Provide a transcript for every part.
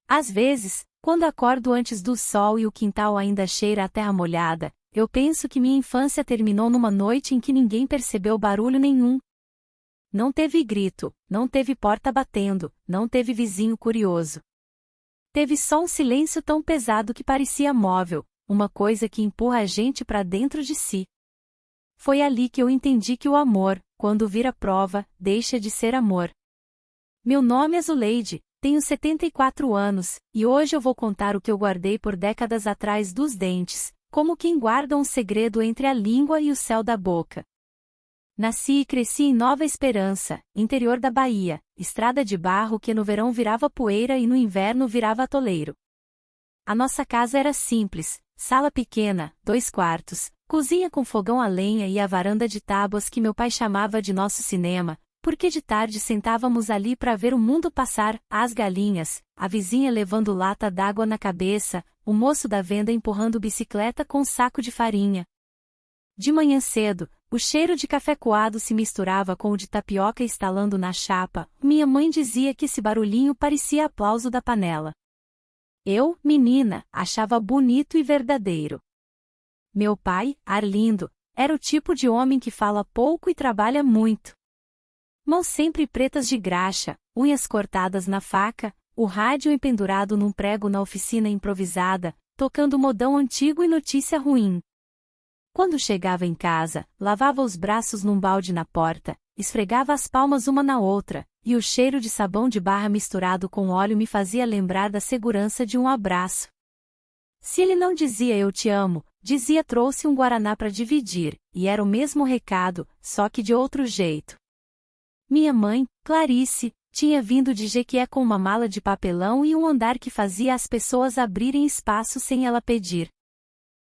Às vezes, quando acordo antes do sol e o quintal ainda cheira a terra molhada, eu penso que minha infância terminou numa noite em que ninguém percebeu barulho nenhum. Não teve grito, não teve porta batendo, não teve vizinho curioso. Teve só um silêncio tão pesado que parecia móvel, uma coisa que empurra a gente para dentro de si. Foi ali que eu entendi que o amor, quando vira prova, deixa de ser amor. Meu nome é Zuleide, tenho 74 anos, e hoje eu vou contar o que eu guardei por décadas atrás dos dentes, como quem guarda um segredo entre a língua e o céu da boca. Nasci e cresci em Nova Esperança, interior da Bahia, estrada de barro que no verão virava poeira e no inverno virava atoleiro. A nossa casa era simples, sala pequena, 2 quartos, cozinha com fogão a lenha e a varanda de tábuas que meu pai chamava de nosso cinema, porque de tarde sentávamos ali para ver o mundo passar, as galinhas, a vizinha levando lata d'água na cabeça, o moço da venda empurrando bicicleta com um saco de farinha. De manhã cedo, o cheiro de café coado se misturava com o de tapioca estalando na chapa. Minha mãe dizia que esse barulhinho parecia aplauso da panela. Eu, menina, achava bonito e verdadeiro. Meu pai, Arlindo, era o tipo de homem que fala pouco e trabalha muito. Mãos sempre pretas de graxa, unhas cortadas na faca, o rádio empendurado num prego na oficina improvisada, tocando modão antigo e notícia ruim. Quando chegava em casa, lavava os braços num balde na porta, esfregava as palmas uma na outra, e o cheiro de sabão de barra misturado com óleo me fazia lembrar da segurança de um abraço. Se ele não dizia eu te amo, dizia trouxe um guaraná para dividir, e era o mesmo recado, só que de outro jeito. Minha mãe, Clarice, tinha vindo de Jequié com uma mala de papelão e um andar que fazia as pessoas abrirem espaço sem ela pedir.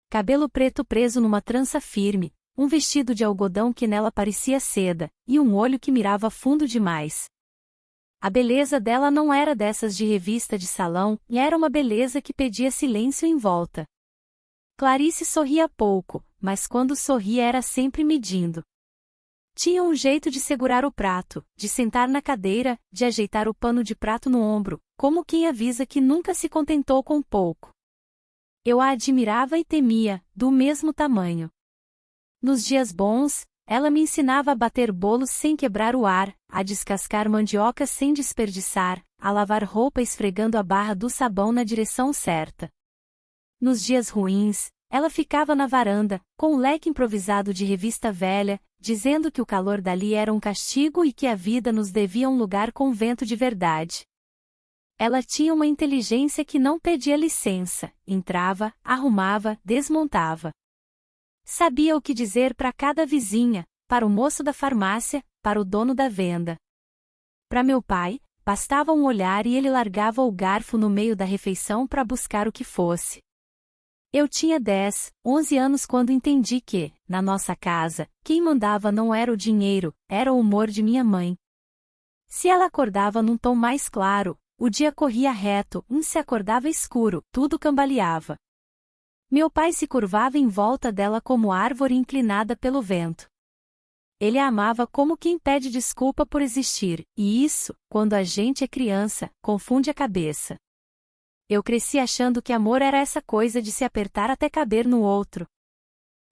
Cabelo preto preso numa trança firme, um vestido de algodão que nela parecia seda, e um olho que mirava fundo demais. A beleza dela não era dessas de revista de salão, e era uma beleza que pedia silêncio em volta. Clarice sorria pouco, mas quando sorria era sempre medindo. Tinha um jeito de segurar o prato, de sentar na cadeira, de ajeitar o pano de prato no ombro, como quem avisa que nunca se contentou com pouco. Eu a admirava e temia, do mesmo tamanho. Nos dias bons, ela me ensinava a bater bolos sem quebrar o ar, a descascar mandioca sem desperdiçar, a lavar roupa esfregando a barra do sabão na direção certa. Nos dias ruins, ela ficava na varanda, com um leque improvisado de revista velha, dizendo que o calor dali era um castigo e que a vida nos devia um lugar com vento de verdade. Ela tinha uma inteligência que não pedia licença, entrava, arrumava, desmontava. Sabia o que dizer para cada vizinha, para o moço da farmácia, para o dono da venda. Para meu pai, bastava um olhar e ele largava o garfo no meio da refeição para buscar o que fosse. Eu tinha 10, 11 anos quando entendi que, na nossa casa, quem mandava não era o dinheiro, era o humor de minha mãe. Se ela acordava num tom mais claro, o dia corria reto, se acordava escuro, tudo cambaleava. Meu pai se curvava em volta dela como árvore inclinada pelo vento. Ele a amava como quem pede desculpa por existir, e isso, quando a gente é criança, confunde a cabeça. Eu cresci achando que amor era essa coisa de se apertar até caber no outro.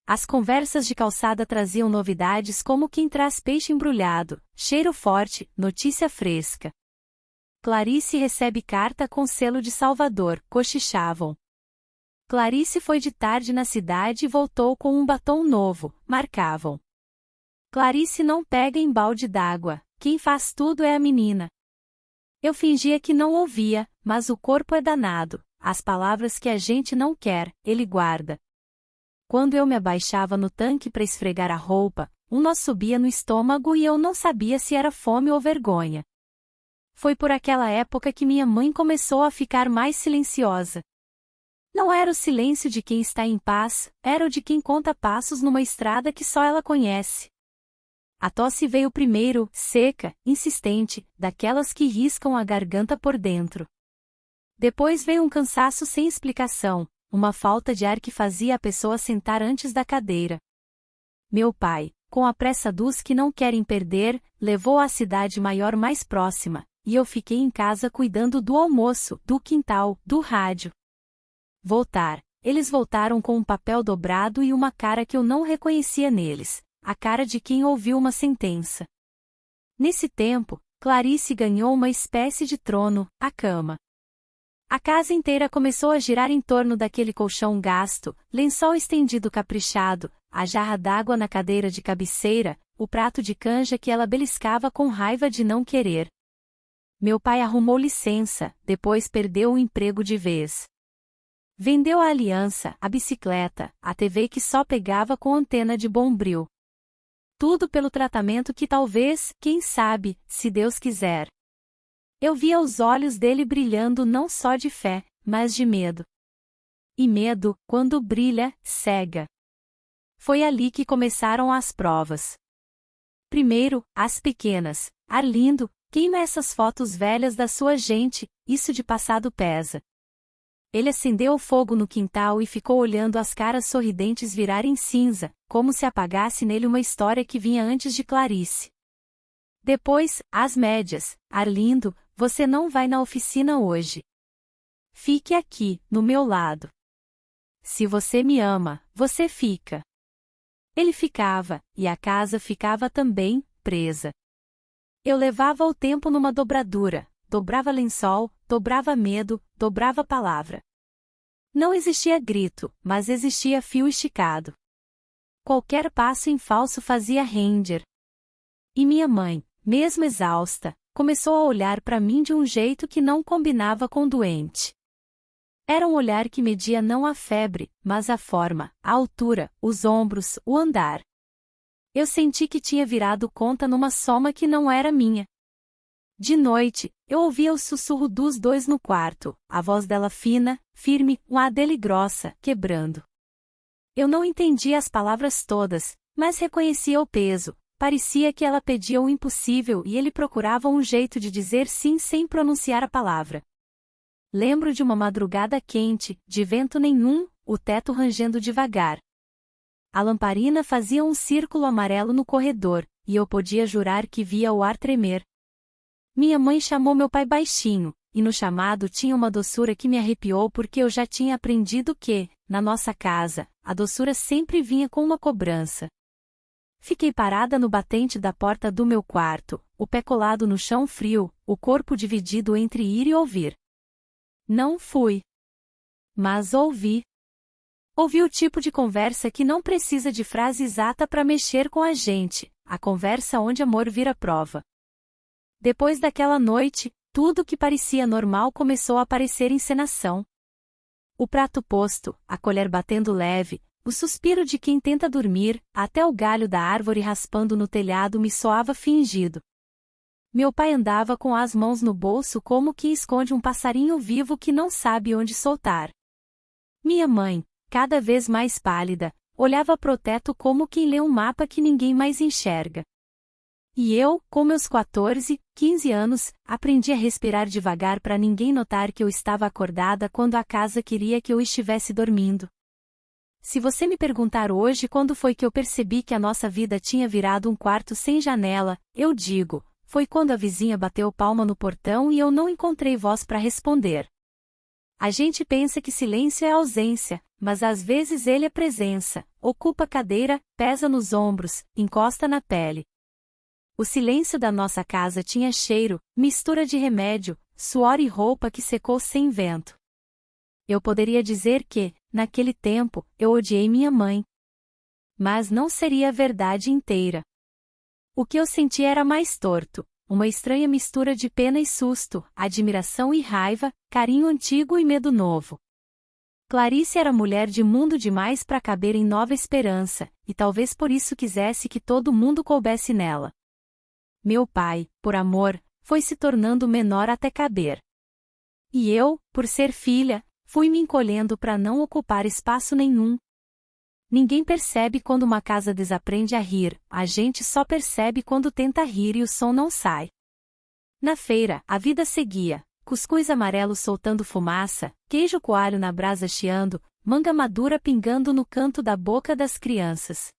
As conversas de calçada traziam novidades como quem traz peixe embrulhado, cheiro forte, notícia fresca. Clarice recebe carta com selo de Salvador, cochichavam. Clarice foi de tarde na cidade e voltou com um batom novo, marcavam. Clarice não pega em balde d'água, quem faz tudo é a menina. Eu fingia que não ouvia, mas o corpo é danado, as palavras que a gente não quer, ele guarda. Quando eu me abaixava no tanque para esfregar a roupa, um nó subia no estômago e eu não sabia se era fome ou vergonha. Foi por aquela época que minha mãe começou a ficar mais silenciosa. Não era o silêncio de quem está em paz, era o de quem conta passos numa estrada que só ela conhece. A tosse veio primeiro, seca, insistente, daquelas que riscam a garganta por dentro. Depois veio um cansaço sem explicação, uma falta de ar que fazia a pessoa sentar antes da cadeira. Meu pai, com a pressa dos que não querem perder, levou à cidade maior mais próxima, e eu fiquei em casa cuidando do almoço, do quintal, do rádio. Eles voltaram com um papel dobrado e uma cara que eu não reconhecia neles, a cara de quem ouviu uma sentença. Nesse tempo, Clarice ganhou uma espécie de trono, a cama. A casa inteira começou a girar em torno daquele colchão gasto, lençol estendido caprichado, a jarra d'água na cadeira de cabeceira, o prato de canja que ela beliscava com raiva de não querer. Meu pai arrumou licença, depois perdeu o emprego de vez. Vendeu a aliança, a bicicleta, a TV que só pegava com antena de bombril. Tudo pelo tratamento que talvez, quem sabe, se Deus quiser. Eu via os olhos dele brilhando não só de fé, mas de medo. E medo, quando brilha, cega. Foi ali que começaram as provas. Primeiro, as pequenas. Arlindo, queima essas fotos velhas da sua gente, isso de passado pesa. Ele acendeu o fogo no quintal e ficou olhando as caras sorridentes virarem cinza, como se apagasse nele uma história que vinha antes de Clarice. Depois, as médias. Arlindo, você não vai na oficina hoje. Fique aqui, no meu lado. Se você me ama, você fica. Ele ficava, e a casa ficava também, presa. Eu levava o tempo numa dobradura, dobrava lençol, dobrava medo, dobrava palavra. Não existia grito, mas existia fio esticado. Qualquer passo em falso fazia render. E minha mãe, mesmo exausta, começou a olhar para mim de um jeito que não combinava com o doente. Era um olhar que media não a febre, mas a forma, a altura, os ombros, o andar. Eu senti que tinha virado conta numa soma que não era minha. De noite, eu ouvia o sussurro dos dois no quarto, a voz dela fina, firme, a dele grossa, quebrando. Eu não entendia as palavras todas, mas reconhecia o peso. Parecia que ela pedia o impossível e ele procurava um jeito de dizer sim sem pronunciar a palavra. Lembro de uma madrugada quente, de vento nenhum, o teto rangendo devagar. A lamparina fazia um círculo amarelo no corredor, e eu podia jurar que via o ar tremer. Minha mãe chamou meu pai baixinho, e no chamado tinha uma doçura que me arrepiou porque eu já tinha aprendido que, na nossa casa, a doçura sempre vinha com uma cobrança. Fiquei parada no batente da porta do meu quarto, o pé colado no chão frio, o corpo dividido entre ir e ouvir. Não fui. Mas ouvi. Ouvi o tipo de conversa que não precisa de frase exata para mexer com a gente, a conversa onde amor vira prova. Depois daquela noite, tudo que parecia normal começou a parecer encenação. O prato posto, a colher batendo leve, o suspiro de quem tenta dormir, até o galho da árvore raspando no telhado me soava fingido. Meu pai andava com as mãos no bolso como quem esconde um passarinho vivo que não sabe onde soltar. Minha mãe, cada vez mais pálida, olhava pro teto como quem lê um mapa que ninguém mais enxerga. E eu, com meus 14, 15 anos, aprendi a respirar devagar para ninguém notar que eu estava acordada quando a casa queria que eu estivesse dormindo. Se você me perguntar hoje quando foi que eu percebi que a nossa vida tinha virado um quarto sem janela, eu digo, foi quando a vizinha bateu palma no portão e eu não encontrei voz para responder. A gente pensa que silêncio é ausência, mas às vezes ele é presença, ocupa a cadeira, pesa nos ombros, encosta na pele. O silêncio da nossa casa tinha cheiro, mistura de remédio, suor e roupa que secou sem vento. Eu poderia dizer que, naquele tempo, eu odiei minha mãe. Mas não seria a verdade inteira. O que eu senti era mais torto, uma estranha mistura de pena e susto, admiração e raiva, carinho antigo e medo novo. Clarice era mulher de mundo demais para caber em Nova Esperança, e talvez por isso quisesse que todo mundo coubesse nela. Meu pai, por amor, foi se tornando menor até caber. E eu, por ser filha, fui me encolhendo para não ocupar espaço nenhum. Ninguém percebe quando uma casa desaprende a rir, a gente só percebe quando tenta rir e o som não sai. Na feira, a vida seguia, cuscuz amarelo soltando fumaça, queijo coalho na brasa chiando, manga madura pingando no canto da boca das crianças.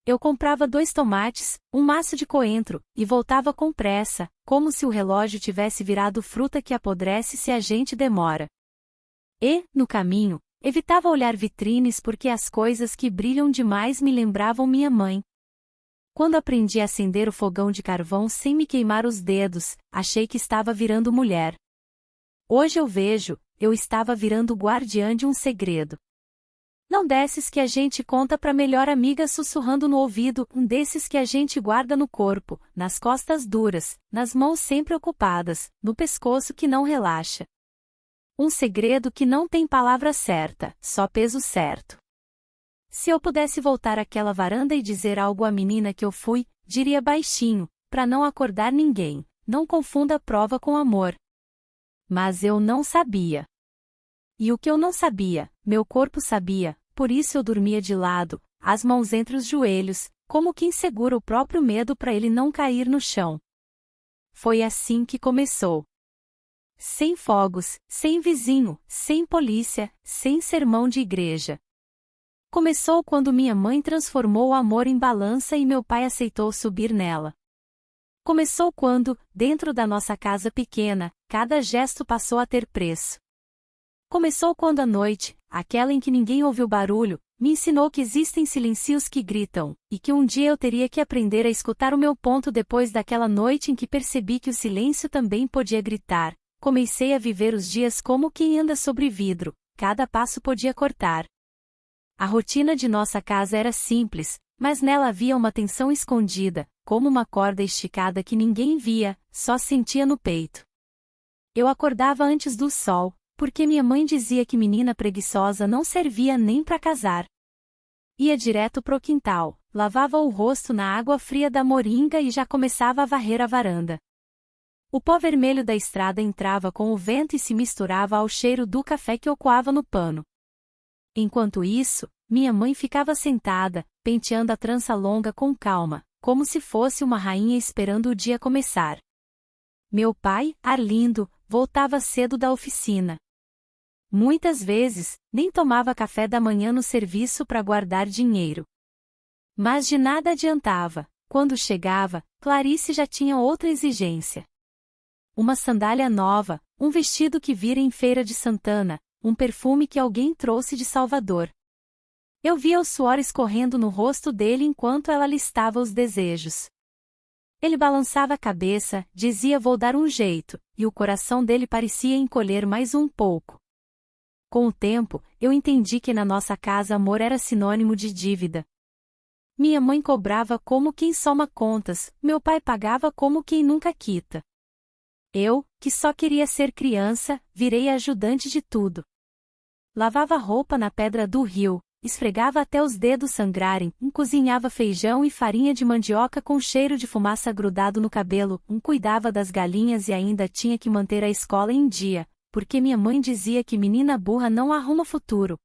Eu comprava 2 tomates, um maço de coentro, e voltava com pressa, como se o relógio tivesse virado fruta que apodrece se a gente demora. E, no caminho, evitava olhar vitrines porque as coisas que brilham demais me lembravam minha mãe. Quando aprendi a acender o fogão de carvão sem me queimar os dedos, achei que estava virando mulher. Hoje eu vejo, eu estava virando guardiã de um segredo. Não desses que a gente conta pra melhor amiga sussurrando no ouvido, um desses que a gente guarda no corpo, nas costas duras, nas mãos sempre ocupadas, no pescoço que não relaxa. Um segredo que não tem palavra certa, só peso certo. Se eu pudesse voltar àquela varanda e dizer algo à menina que eu fui, diria baixinho, pra não acordar ninguém, não confunda prova com amor. Mas eu não sabia. E o que eu não sabia, meu corpo sabia, por isso eu dormia de lado, as mãos entre os joelhos, como quem segura o próprio medo para ele não cair no chão. Foi assim que começou. Sem fogos, sem vizinho, sem polícia, sem sermão de igreja. Começou quando minha mãe transformou o amor em balança e meu pai aceitou subir nela. Começou quando, dentro da nossa casa pequena, cada gesto passou a ter preço. Começou quando a noite, aquela em que ninguém ouviu barulho, me ensinou que existem silêncios que gritam, e que um dia eu teria que aprender a escutar o meu ponto depois daquela noite em que percebi que o silêncio também podia gritar. Comecei a viver os dias como quem anda sobre vidro, cada passo podia cortar. A rotina de nossa casa era simples, mas nela havia uma tensão escondida, como uma corda esticada que ninguém via, só sentia no peito. Eu acordava antes do sol, porque minha mãe dizia que menina preguiçosa não servia nem para casar. Ia direto pro quintal, lavava o rosto na água fria da moringa e já começava a varrer a varanda. O pó vermelho da estrada entrava com o vento e se misturava ao cheiro do café que eu coava no pano. Enquanto isso, minha mãe ficava sentada, penteando a trança longa com calma, como se fosse uma rainha esperando o dia começar. Meu pai, Arlindo, voltava cedo da oficina. Muitas vezes, nem tomava café da manhã no serviço para guardar dinheiro. Mas de nada adiantava, quando chegava, Clarice já tinha outra exigência. Uma sandália nova, um vestido que vira em Feira de Santana, um perfume que alguém trouxe de Salvador. Eu via o suor escorrendo no rosto dele enquanto ela listava os desejos. Ele balançava a cabeça, dizia vou dar um jeito, e o coração dele parecia encolher mais um pouco. Com o tempo, eu entendi que na nossa casa amor era sinônimo de dívida. Minha mãe cobrava como quem soma contas, meu pai pagava como quem nunca quita. Eu, que só queria ser criança, virei ajudante de tudo. Lavava roupa na pedra do rio, esfregava até os dedos sangrarem, cozinhava feijão e farinha de mandioca com cheiro de fumaça grudado no cabelo, cuidava das galinhas e ainda tinha que manter a escola em dia, porque minha mãe dizia que menina burra não arruma futuro.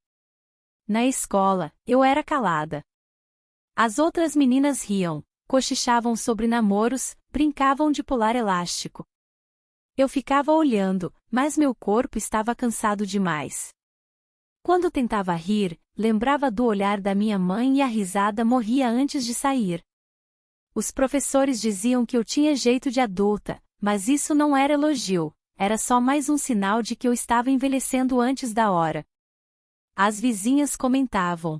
Na escola, eu era calada. As outras meninas riam, cochichavam sobre namoros, brincavam de pular elástico. Eu ficava olhando, mas meu corpo estava cansado demais. Quando tentava rir, lembrava do olhar da minha mãe e a risada morria antes de sair. Os professores diziam que eu tinha jeito de adulta, mas isso não era elogio, era só mais um sinal de que eu estava envelhecendo antes da hora. As vizinhas comentavam.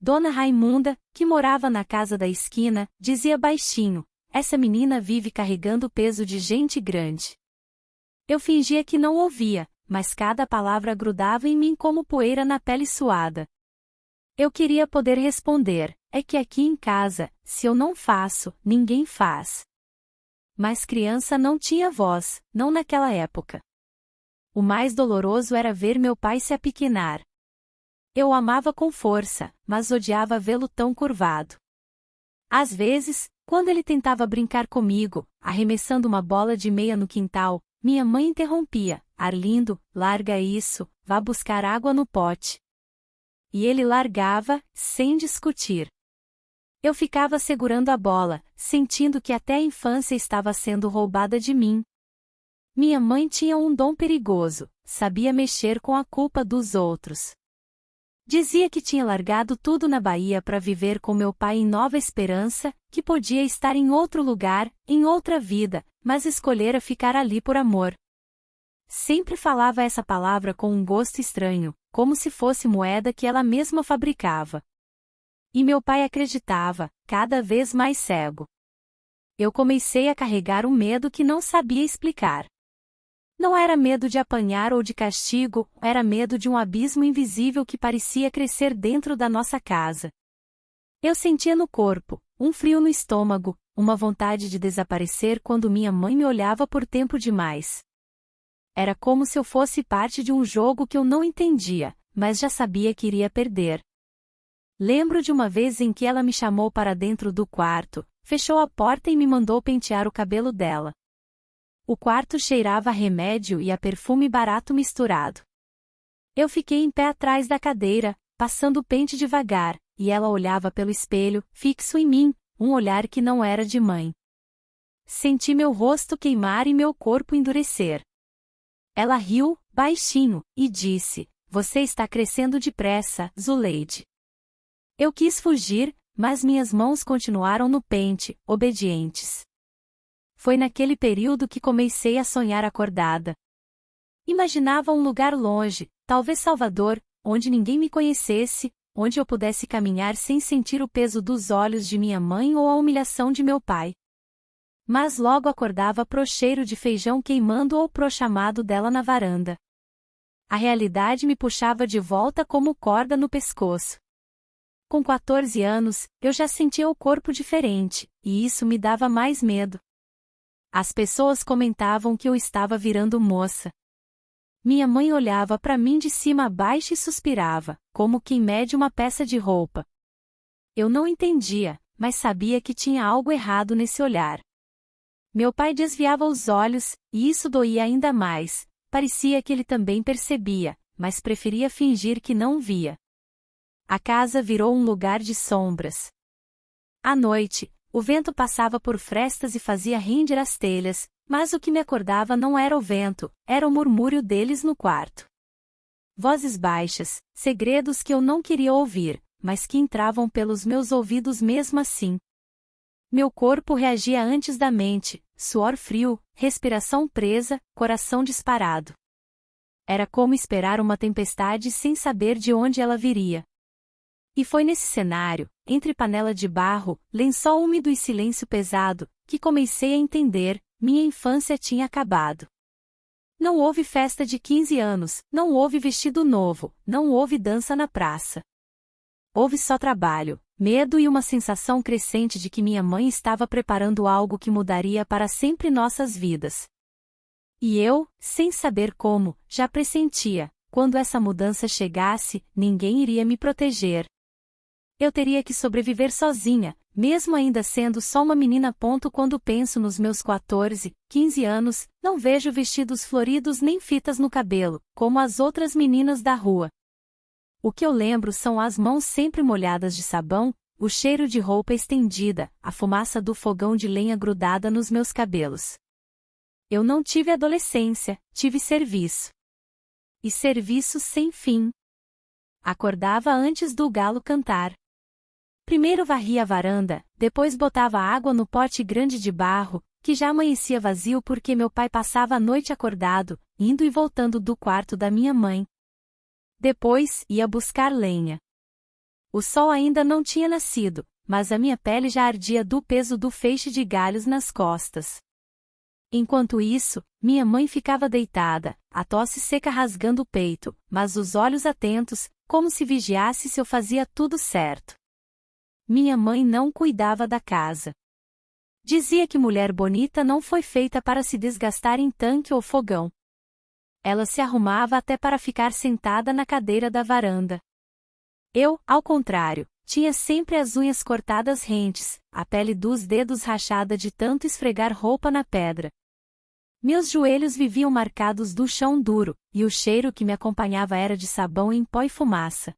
Dona Raimunda, que morava na casa da esquina, dizia baixinho, essa menina vive carregando o peso de gente grande. Eu fingia que não ouvia, mas cada palavra grudava em mim como poeira na pele suada. Eu queria poder responder, é que aqui em casa, se eu não faço, ninguém faz. Mas criança não tinha voz, não naquela época. O mais doloroso era ver meu pai se apequenar. Eu o amava com força, mas odiava vê-lo tão curvado. Às vezes, quando ele tentava brincar comigo, arremessando uma bola de meia no quintal, minha mãe interrompia, Arlindo, larga isso, vá buscar água no pote. E ele largava, sem discutir. Eu ficava segurando a bola, sentindo que até a infância estava sendo roubada de mim. Minha mãe tinha um dom perigoso, sabia mexer com a culpa dos outros. Dizia que tinha largado tudo na Bahia para viver com meu pai em Nova Esperança, que podia estar em outro lugar, em outra vida, mas escolhera ficar ali por amor. Sempre falava essa palavra com um gosto estranho, como se fosse moeda que ela mesma fabricava. E meu pai acreditava, cada vez mais cego. Eu comecei a carregar um medo que não sabia explicar. Não era medo de apanhar ou de castigo, era medo de um abismo invisível que parecia crescer dentro da nossa casa. Eu sentia no corpo, um frio no estômago, uma vontade de desaparecer quando minha mãe me olhava por tempo demais. Era como se eu fosse parte de um jogo que eu não entendia, mas já sabia que iria perder. Lembro de uma vez em que ela me chamou para dentro do quarto, fechou a porta e me mandou pentear o cabelo dela. O quarto cheirava a remédio e a perfume barato misturado. Eu fiquei em pé atrás da cadeira, passando o pente devagar, e ela olhava pelo espelho, fixo em mim, um olhar que não era de mãe. Senti meu rosto queimar e meu corpo endurecer. Ela riu, baixinho, e disse: "Você está crescendo depressa, Zuleide." Eu quis fugir, mas minhas mãos continuaram no pente, obedientes. Foi naquele período que comecei a sonhar acordada. Imaginava um lugar longe, talvez Salvador, onde ninguém me conhecesse, onde eu pudesse caminhar sem sentir o peso dos olhos de minha mãe ou a humilhação de meu pai. Mas logo acordava pro cheiro de feijão queimando ou pro chamado dela na varanda. A realidade me puxava de volta como corda no pescoço. Com 14 anos, eu já sentia o corpo diferente, e isso me dava mais medo. As pessoas comentavam que eu estava virando moça. Minha mãe olhava para mim de cima a baixo e suspirava, como quem mede uma peça de roupa. Eu não entendia, mas sabia que tinha algo errado nesse olhar. Meu pai desviava os olhos, e isso doía ainda mais. Parecia que ele também percebia, mas preferia fingir que não via. A casa virou um lugar de sombras. À noite, o vento passava por frestas e fazia render as telhas, mas o que me acordava não era o vento, era o murmúrio deles no quarto. Vozes baixas, segredos que eu não queria ouvir, mas que entravam pelos meus ouvidos mesmo assim. Meu corpo reagia antes da mente, suor frio, respiração presa, coração disparado. Era como esperar uma tempestade sem saber de onde ela viria. E foi nesse cenário, entre panela de barro, lençol úmido e silêncio pesado, que comecei a entender: minha infância tinha acabado. Não houve festa de 15 anos, não houve vestido novo, não houve dança na praça. Houve só trabalho, medo e uma sensação crescente de que minha mãe estava preparando algo que mudaria para sempre nossas vidas. E eu, sem saber como, já pressentia: quando essa mudança chegasse, ninguém iria me proteger. Eu teria que sobreviver sozinha, mesmo ainda sendo só uma menina. Quando penso nos meus 14, 15 anos, não vejo vestidos floridos nem fitas no cabelo, como as outras meninas da rua. O que eu lembro são as mãos sempre molhadas de sabão, o cheiro de roupa estendida, a fumaça do fogão de lenha grudada nos meus cabelos. Eu não tive adolescência, tive serviço. E serviço sem fim. Acordava antes do galo cantar. Primeiro varria a varanda, depois botava água no pote grande de barro, que já amanhecia vazio porque meu pai passava a noite acordado, indo e voltando do quarto da minha mãe. Depois, ia buscar lenha. O sol ainda não tinha nascido, mas a minha pele já ardia do peso do feixe de galhos nas costas. Enquanto isso, minha mãe ficava deitada, a tosse seca rasgando o peito, mas os olhos atentos, como se vigiasse se eu fazia tudo certo. Minha mãe não cuidava da casa. Dizia que mulher bonita não foi feita para se desgastar em tanque ou fogão. Ela se arrumava até para ficar sentada na cadeira da varanda. Eu, ao contrário, tinha sempre as unhas cortadas rentes, a pele dos dedos rachada de tanto esfregar roupa na pedra. Meus joelhos viviam marcados do chão duro, e o cheiro que me acompanhava era de sabão em pó e fumaça.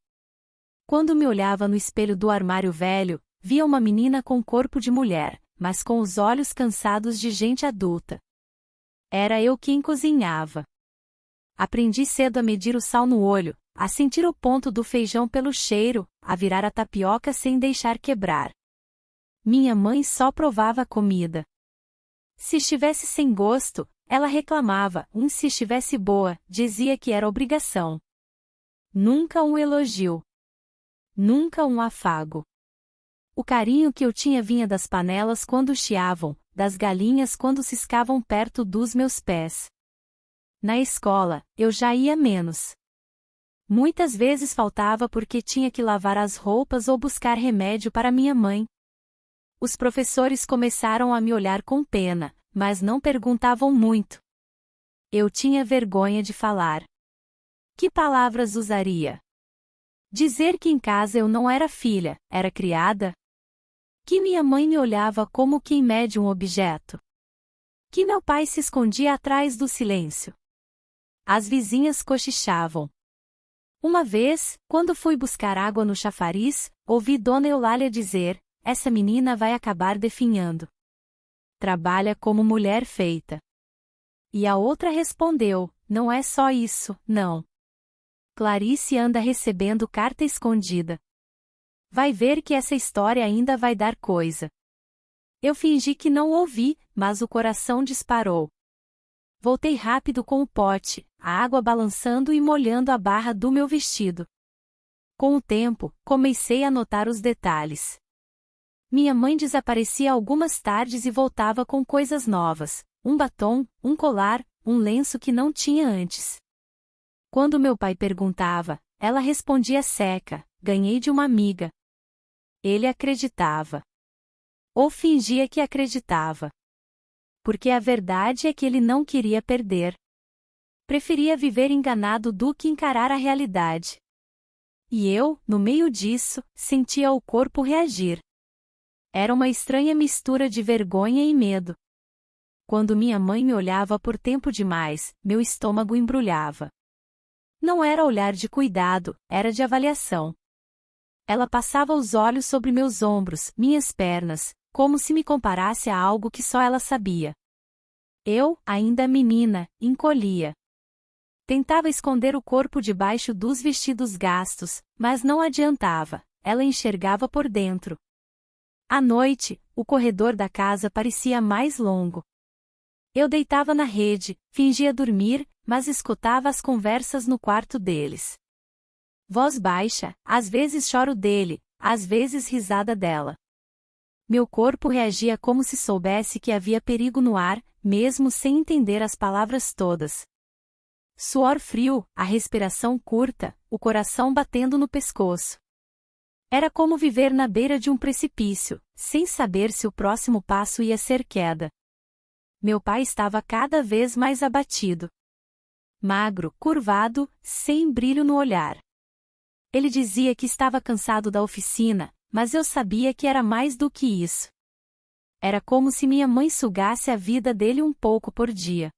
Quando me olhava no espelho do armário velho, via uma menina com corpo de mulher, mas com os olhos cansados de gente adulta. Era eu quem cozinhava. Aprendi cedo a medir o sal no olho, a sentir o ponto do feijão pelo cheiro, a virar a tapioca sem deixar quebrar. Minha mãe só provava a comida. Se estivesse sem gosto, ela reclamava, se estivesse boa, dizia que era obrigação. Nunca um elogio. Nunca um afago. O carinho que eu tinha vinha das panelas quando chiavam, das galinhas quando ciscavam perto dos meus pés. Na escola, eu já ia menos. Muitas vezes faltava porque tinha que lavar as roupas ou buscar remédio para minha mãe. Os professores começaram a me olhar com pena, mas não perguntavam muito. Eu tinha vergonha de falar. Que palavras usaria? Dizer que em casa eu não era filha, era criada? Que minha mãe me olhava como quem mede um objeto? Que meu pai se escondia atrás do silêncio? As vizinhas cochichavam. Uma vez, quando fui buscar água no chafariz, ouvi Dona Eulália dizer: essa menina vai acabar definhando. Trabalha como mulher feita. E a outra respondeu: não é só isso, não. Clarice anda recebendo carta escondida. Vai ver que essa história ainda vai dar coisa. Eu fingi que não ouvi, mas o coração disparou. Voltei rápido com o pote, a água balançando e molhando a barra do meu vestido. Com o tempo, comecei a notar os detalhes. Minha mãe desaparecia algumas tardes e voltava com coisas novas, um batom, um colar, um lenço que não tinha antes. Quando meu pai perguntava, ela respondia seca: ganhei de uma amiga. Ele acreditava. Ou fingia que acreditava. Porque a verdade é que ele não queria perder. Preferia viver enganado do que encarar a realidade. E eu, no meio disso, sentia o corpo reagir. Era uma estranha mistura de vergonha e medo. Quando minha mãe me olhava por tempo demais, meu estômago embrulhava. Não era olhar de cuidado, era de avaliação. Ela passava os olhos sobre meus ombros, minhas pernas, como se me comparasse a algo que só ela sabia. Eu, ainda menina, encolhia. Tentava esconder o corpo debaixo dos vestidos gastos, mas não adiantava, ela enxergava por dentro. À noite, o corredor da casa parecia mais longo. Eu deitava na rede, fingia dormir, mas escutava as conversas no quarto deles. Voz baixa, às vezes choro dele, às vezes risada dela. Meu corpo reagia como se soubesse que havia perigo no ar, mesmo sem entender as palavras todas. Suor frio, a respiração curta, o coração batendo no pescoço. Era como viver na beira de um precipício, sem saber se o próximo passo ia ser queda. Meu pai estava cada vez mais abatido. Magro, curvado, sem brilho no olhar. Ele dizia que estava cansado da oficina, mas eu sabia que era mais do que isso. Era como se minha mãe sugasse a vida dele um pouco por dia.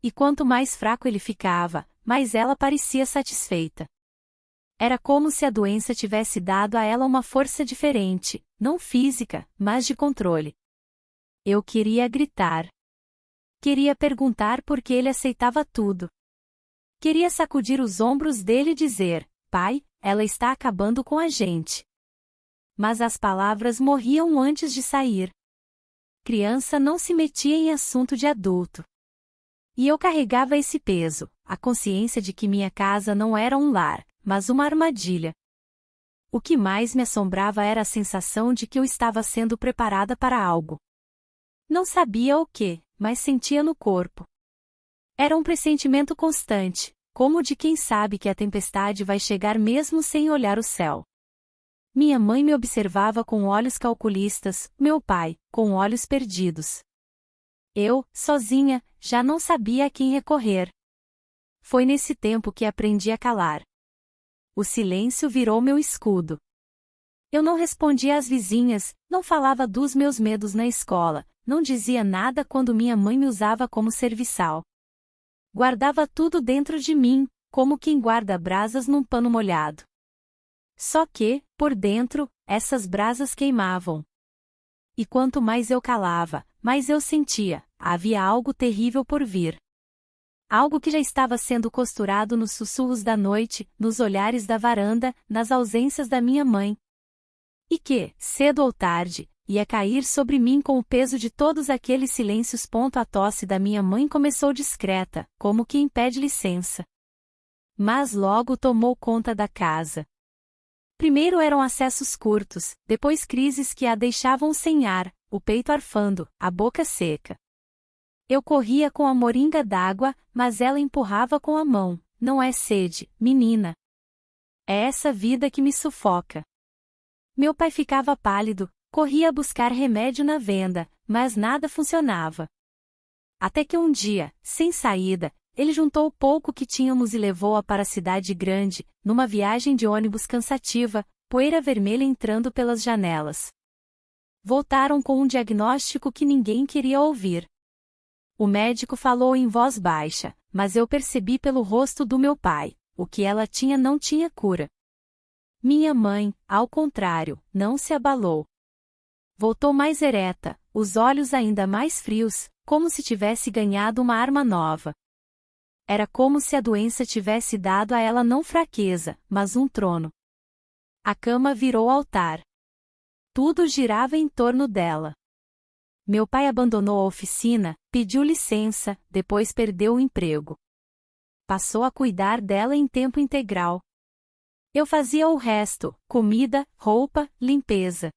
E quanto mais fraco ele ficava, mais ela parecia satisfeita. Era como se a doença tivesse dado a ela uma força diferente, não física, mas de controle. Eu queria gritar. Queria perguntar por que ele aceitava tudo. Queria sacudir os ombros dele e dizer: pai, ela está acabando com a gente. Mas as palavras morriam antes de sair. Criança não se metia em assunto de adulto. E eu carregava esse peso, a consciência de que minha casa não era um lar, mas uma armadilha. O que mais me assombrava era a sensação de que eu estava sendo preparada para algo. Não sabia o que, mas sentia no corpo. Era um pressentimento constante, como o de quem sabe que a tempestade vai chegar mesmo sem olhar o céu. Minha mãe me observava com olhos calculistas, meu pai, com olhos perdidos. Eu, sozinha, já não sabia a quem recorrer. Foi nesse tempo que aprendi a calar. O silêncio virou meu escudo. Eu não respondia às vizinhas, não falava dos meus medos na escola, não dizia nada quando minha mãe me usava como serviçal. Guardava tudo dentro de mim, como quem guarda brasas num pano molhado. Só que, por dentro, essas brasas queimavam. E quanto mais eu calava, mais eu sentia, havia algo terrível por vir. Algo que já estava sendo costurado nos sussurros da noite, nos olhares da varanda, nas ausências da minha mãe. E que, cedo ou tarde, ia cair sobre mim com o peso de todos aqueles silêncios. A tosse da minha mãe começou discreta, como quem pede licença. Mas logo tomou conta da casa. Primeiro eram acessos curtos, depois crises que a deixavam sem ar, o peito arfando, a boca seca. Eu corria com a moringa d'água, mas ela empurrava com a mão. Não é sede, menina. É essa vida que me sufoca. Meu pai ficava pálido, corria buscar remédio na venda, mas nada funcionava. Até que um dia, sem saída, ele juntou o pouco que tínhamos e levou-a para a cidade grande, numa viagem de ônibus cansativa, poeira vermelha entrando pelas janelas. Voltaram com um diagnóstico que ninguém queria ouvir. O médico falou em voz baixa, mas eu percebi pelo rosto do meu pai, o que ela tinha não tinha cura. Minha mãe, ao contrário, não se abalou. Voltou mais ereta, os olhos ainda mais frios, como se tivesse ganhado uma arma nova. Era como se a doença tivesse dado a ela não fraqueza, mas um trono. A cama virou altar. Tudo girava em torno dela. Meu pai abandonou a oficina, pediu licença, depois perdeu o emprego. Passou a cuidar dela em tempo integral. Eu fazia o resto: comida, roupa, limpeza.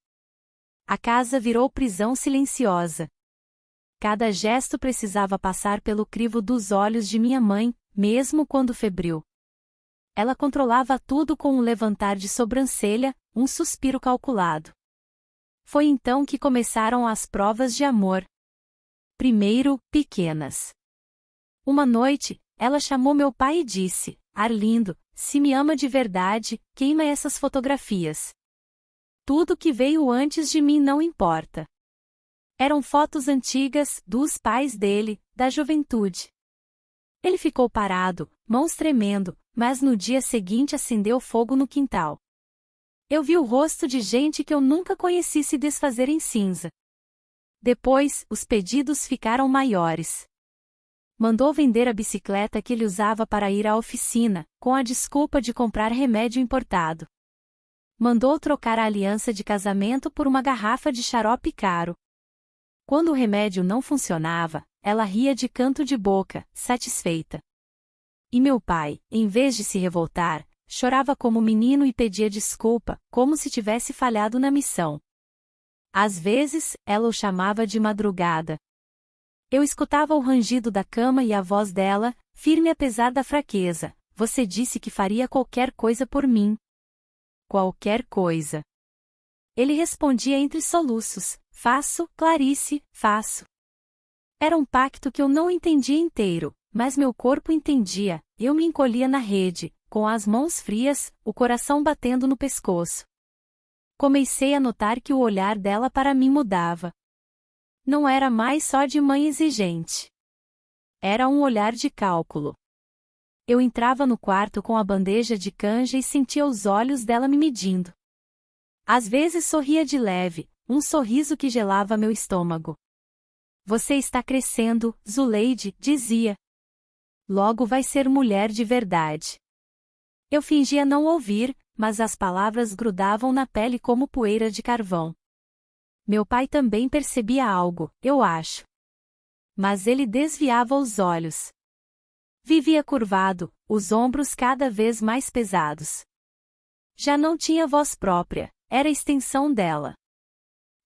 A casa virou prisão silenciosa. Cada gesto precisava passar pelo crivo dos olhos de minha mãe, mesmo quando febril. Ela controlava tudo com um levantar de sobrancelha, um suspiro calculado. Foi então que começaram as provas de amor. Primeiro, pequenas. Uma noite, ela chamou meu pai e disse: Arlindo, se me ama de verdade, queima essas fotografias. Tudo que veio antes de mim não importa. Eram fotos antigas, dos pais dele, da juventude. Ele ficou parado, mãos tremendo, mas no dia seguinte acendeu fogo no quintal. Eu vi o rosto de gente que eu nunca conheci se desfazer em cinza. Depois, os pedidos ficaram maiores. Mandou vender a bicicleta que ele usava para ir à oficina, com a desculpa de comprar remédio importado. Mandou trocar a aliança de casamento por uma garrafa de xarope caro. Quando o remédio não funcionava, ela ria de canto de boca, satisfeita. E meu pai, em vez de se revoltar, chorava como menino e pedia desculpa, como se tivesse falhado na missão. Às vezes, ela o chamava de madrugada. Eu escutava o rangido da cama e a voz dela, firme apesar da fraqueza: Você disse que faria qualquer coisa por mim. Qualquer coisa. Ele respondia entre soluços: Faço, Clarice, faço. Era um pacto que eu não entendia inteiro, mas meu corpo entendia. Eu me encolhia na rede, com as mãos frias, o coração batendo no pescoço. Comecei a notar que o olhar dela para mim mudava. Não era mais só de mãe exigente. Era um olhar de cálculo. Eu entrava no quarto com a bandeja de canja e sentia os olhos dela me medindo. Às vezes sorria de leve, um sorriso que gelava meu estômago. Você está crescendo, Zuleide, dizia. Logo vai ser mulher de verdade. Eu fingia não ouvir, mas as palavras grudavam na pele como poeira de carvão. Meu pai também percebia algo, eu acho. Mas ele desviava os olhos. Vivia curvado, os ombros cada vez mais pesados. Já não tinha voz própria, era a extensão dela.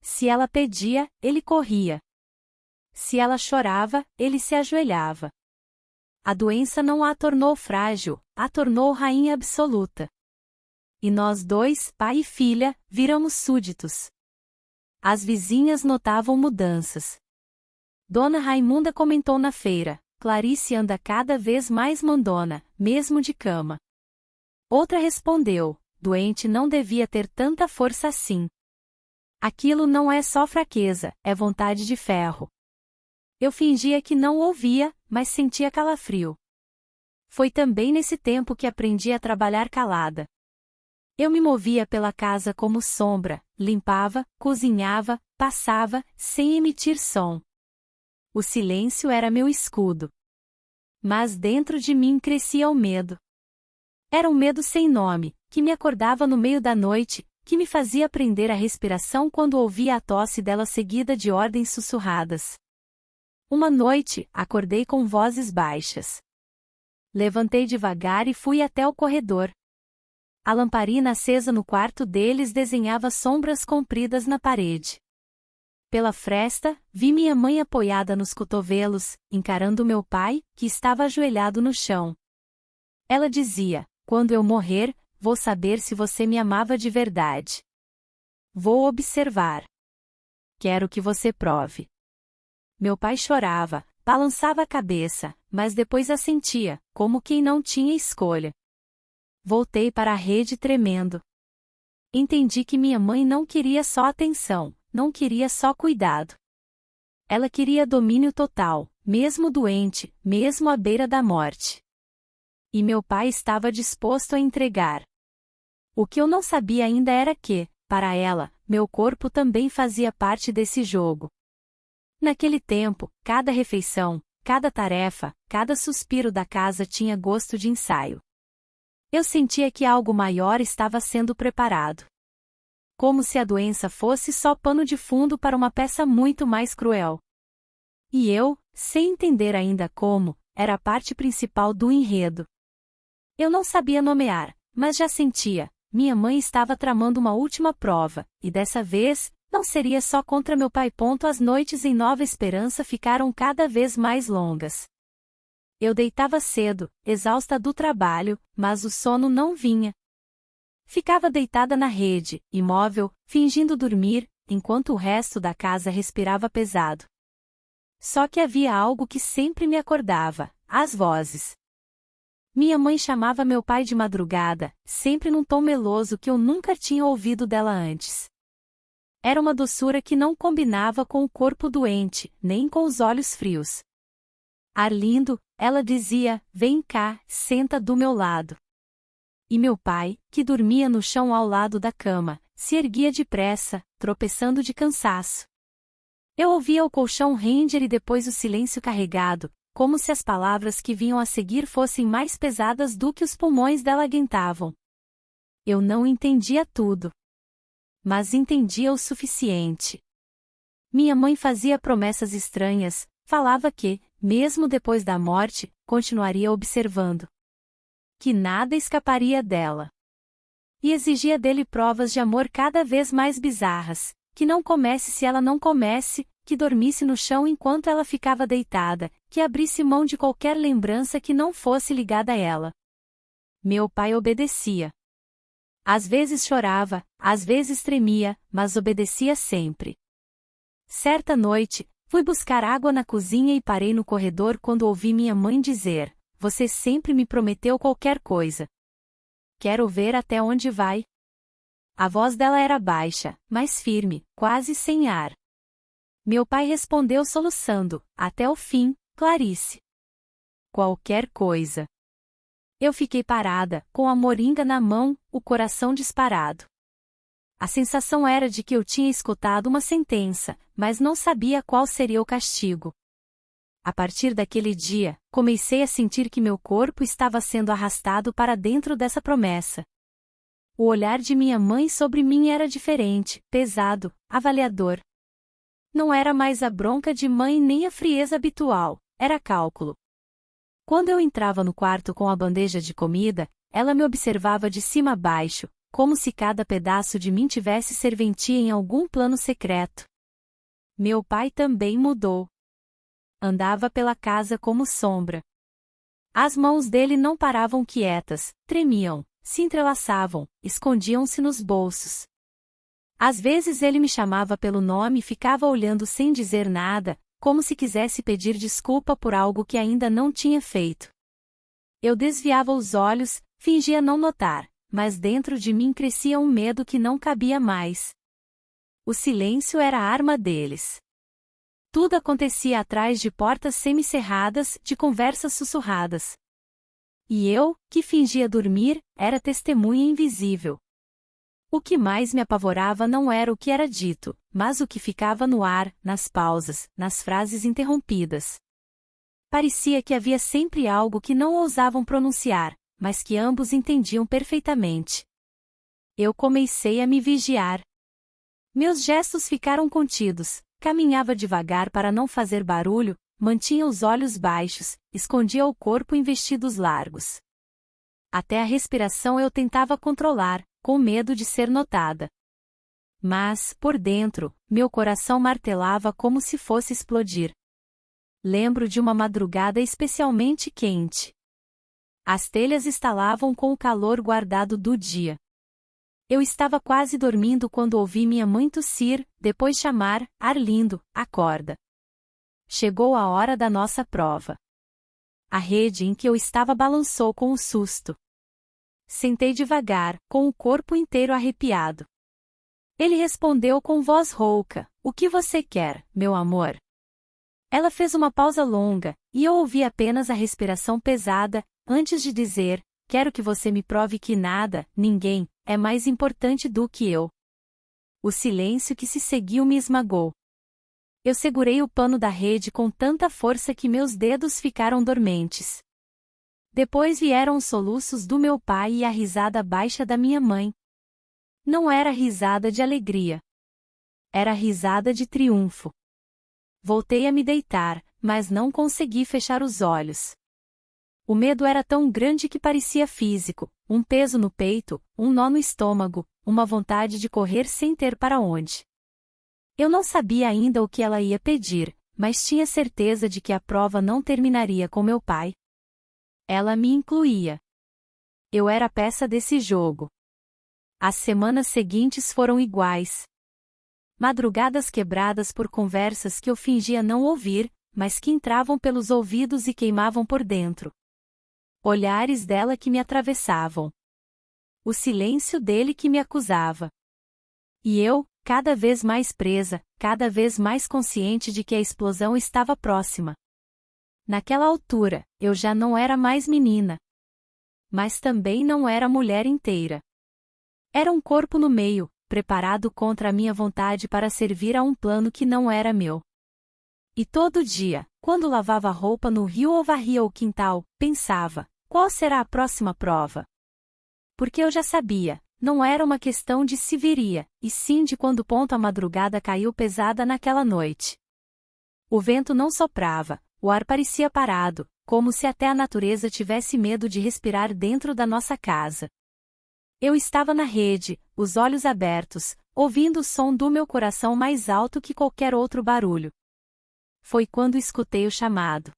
Se ela pedia, ele corria. Se ela chorava, ele se ajoelhava. A doença não a tornou frágil, a tornou rainha absoluta. E nós dois, pai e filha, viramos súditos. As vizinhas notavam mudanças. Dona Raimunda comentou na feira: Clarice anda cada vez mais mandona, mesmo de cama. Outra respondeu: doente não devia ter tanta força assim. Aquilo não é só fraqueza, é vontade de ferro. Eu fingia que não ouvia, mas sentia calafrio. Foi também nesse tempo que aprendi a trabalhar calada. Eu me movia pela casa como sombra, limpava, cozinhava, passava, sem emitir som. O silêncio era meu escudo. Mas dentro de mim crescia o medo. Era um medo sem nome, que me acordava no meio da noite, que me fazia prender a respiração quando ouvia a tosse dela seguida de ordens sussurradas. Uma noite, acordei com vozes baixas. Levantei devagar e fui até o corredor. A lamparina acesa no quarto deles desenhava sombras compridas na parede. Pela fresta, vi minha mãe apoiada nos cotovelos, encarando meu pai, que estava ajoelhado no chão. Ela dizia: "Quando eu morrer, vou saber se você me amava de verdade. Vou observar. Quero que você prove." Meu pai chorava, balançava a cabeça, mas depois assentia, como quem não tinha escolha. Voltei para a rede tremendo. Entendi que minha mãe não queria só atenção, não queria só cuidado. Ela queria domínio total, mesmo doente, mesmo à beira da morte. E meu pai estava disposto a entregar. O que eu não sabia ainda era que, para ela, meu corpo também fazia parte desse jogo. Naquele tempo, cada refeição, cada tarefa, cada suspiro da casa tinha gosto de ensaio. Eu sentia que algo maior estava sendo preparado. Como se a doença fosse só pano de fundo para uma peça muito mais cruel. E eu, sem entender ainda como, era a parte principal do enredo. Eu não sabia nomear, mas já sentia, minha mãe estava tramando uma última prova, e dessa vez, não seria só contra meu pai. As noites em Nova Esperança ficaram cada vez mais longas. Eu deitava cedo, exausta do trabalho, mas o sono não vinha. Ficava deitada na rede, imóvel, fingindo dormir, enquanto o resto da casa respirava pesado. Só que havia algo que sempre me acordava: as vozes. Minha mãe chamava meu pai de madrugada, sempre num tom meloso que eu nunca tinha ouvido dela antes. Era uma doçura que não combinava com o corpo doente, nem com os olhos frios. "Arlindo", ela dizia, "vem cá, senta do meu lado." E meu pai, que dormia no chão ao lado da cama, se erguia depressa, tropeçando de cansaço. Eu ouvia o colchão render e depois o silêncio carregado, como se as palavras que vinham a seguir fossem mais pesadas do que os pulmões dela aguentavam. Eu não entendia tudo. Mas entendia o suficiente. Minha mãe fazia promessas estranhas, falava que, mesmo depois da morte, continuaria observando. Que nada escaparia dela. E exigia dele provas de amor cada vez mais bizarras, que não comesse se ela não comesse, que dormisse no chão enquanto ela ficava deitada, que abrisse mão de qualquer lembrança que não fosse ligada a ela. Meu pai obedecia. Às vezes chorava, às vezes tremia, mas obedecia sempre. Certa noite, fui buscar água na cozinha e parei no corredor quando ouvi minha mãe dizer: "Você sempre me prometeu qualquer coisa. Quero ver até onde vai." A voz dela era baixa, mas firme, quase sem ar. Meu pai respondeu soluçando: "Até o fim, Clarice." Qualquer coisa. Eu fiquei parada, com a moringa na mão, o coração disparado. A sensação era de que eu tinha escutado uma sentença, mas não sabia qual seria o castigo. A partir daquele dia, comecei a sentir que meu corpo estava sendo arrastado para dentro dessa promessa. O olhar de minha mãe sobre mim era diferente, pesado, avaliador. Não era mais a bronca de mãe nem a frieza habitual, era cálculo. Quando eu entrava no quarto com a bandeja de comida, ela me observava de cima a baixo, como se cada pedaço de mim tivesse serventia em algum plano secreto. Meu pai também mudou. Andava pela casa como sombra. As mãos dele não paravam quietas, tremiam, se entrelaçavam, escondiam-se nos bolsos. Às vezes ele me chamava pelo nome e ficava olhando sem dizer nada, como se quisesse pedir desculpa por algo que ainda não tinha feito. Eu desviava os olhos, fingia não notar, mas dentro de mim crescia um medo que não cabia mais. O silêncio era a arma deles. Tudo acontecia atrás de portas semicerradas, de conversas sussurradas. E eu, que fingia dormir, era testemunha invisível. O que mais me apavorava não era o que era dito, mas o que ficava no ar, nas pausas, nas frases interrompidas. Parecia que havia sempre algo que não ousavam pronunciar, mas que ambos entendiam perfeitamente. Eu comecei a me vigiar. Meus gestos ficaram contidos, caminhava devagar para não fazer barulho, mantinha os olhos baixos, escondia o corpo em vestidos largos. Até a respiração eu tentava controlar, com medo de ser notada. Mas, por dentro, meu coração martelava como se fosse explodir. Lembro de uma madrugada especialmente quente. As telhas estalavam com o calor guardado do dia. Eu estava quase dormindo quando ouvi minha mãe tossir, depois chamar: Arlindo, acorda. Chegou a hora da nossa prova. A rede em que eu estava balançou com um susto. Sentei devagar, com o corpo inteiro arrepiado. Ele respondeu com voz rouca: O que você quer, meu amor? Ela fez uma pausa longa, e eu ouvi apenas a respiração pesada, antes de dizer: Quero que você me prove que nada, ninguém, é mais importante do que eu. O silêncio que se seguiu me esmagou. Eu segurei o pano da rede com tanta força que meus dedos ficaram dormentes. Depois vieram os soluços do meu pai e a risada baixa da minha mãe. Não era risada de alegria. Era risada de triunfo. Voltei a me deitar, mas não consegui fechar os olhos. O medo era tão grande que parecia físico, um peso no peito, um nó no estômago, uma vontade de correr sem ter para onde. Eu não sabia ainda o que ela ia pedir, mas tinha certeza de que a prova não terminaria com meu pai. Ela me incluía. Eu era peça desse jogo. As semanas seguintes foram iguais. Madrugadas quebradas por conversas que eu fingia não ouvir, mas que entravam pelos ouvidos e queimavam por dentro. Olhares dela que me atravessavam. O silêncio dele que me acusava. E eu, cada vez mais presa, cada vez mais consciente de que a explosão estava próxima. Naquela altura, eu já não era mais menina. Mas também não era mulher inteira. Era um corpo no meio, preparado contra a minha vontade para servir a um plano que não era meu. E todo dia, quando lavava roupa no rio ou varria o quintal, pensava: qual será a próxima prova? Porque eu já sabia, não era uma questão de se viria, e sim de quando ponto a madrugada caiu pesada naquela noite. O vento não soprava, o ar parecia parado, como se até a natureza tivesse medo de respirar dentro da nossa casa. Eu estava na rede, os olhos abertos, ouvindo o som do meu coração mais alto que qualquer outro barulho. Foi quando escutei o chamado.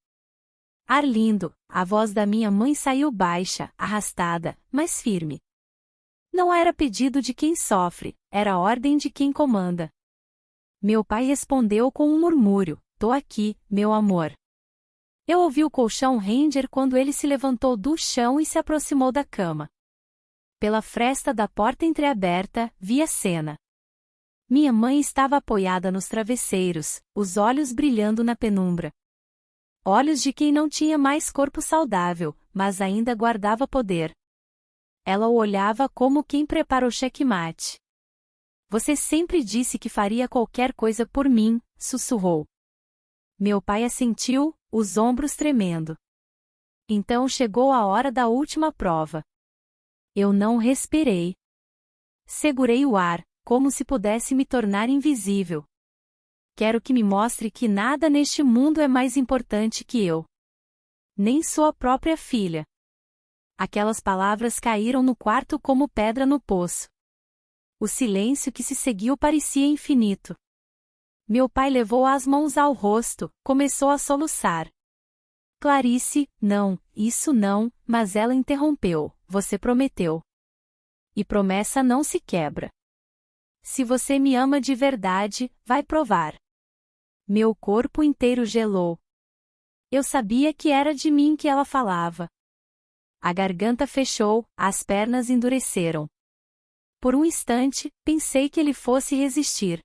Arlindo, a voz da minha mãe saiu baixa, arrastada, mas firme. Não era pedido de quem sofre, era ordem de quem comanda. Meu pai respondeu com um murmúrio: Tô aqui, meu amor. Eu ouvi o colchão render quando ele se levantou do chão e se aproximou da cama. Pela fresta da porta entreaberta, vi a cena. Minha mãe estava apoiada nos travesseiros, os olhos brilhando na penumbra. Olhos de quem não tinha mais corpo saudável, mas ainda guardava poder. Ela o olhava como quem prepara o xeque-mate. Você sempre disse que faria qualquer coisa por mim, sussurrou. Meu pai assentiu, os ombros tremendo. Então chegou a hora da última prova. Eu não respirei. Segurei o ar, como se pudesse me tornar invisível. Quero que me mostre que nada neste mundo é mais importante que eu. Nem sua própria filha. Aquelas palavras caíram no quarto como pedra no poço. O silêncio que se seguiu parecia infinito. Meu pai levou as mãos ao rosto, começou a soluçar. Clarice, não, isso não, mas ela interrompeu: você prometeu. E promessa não se quebra. Se você me ama de verdade, vai provar. Meu corpo inteiro gelou. Eu sabia que era de mim que ela falava. A garganta fechou, as pernas endureceram. Por um instante, pensei que ele fosse resistir.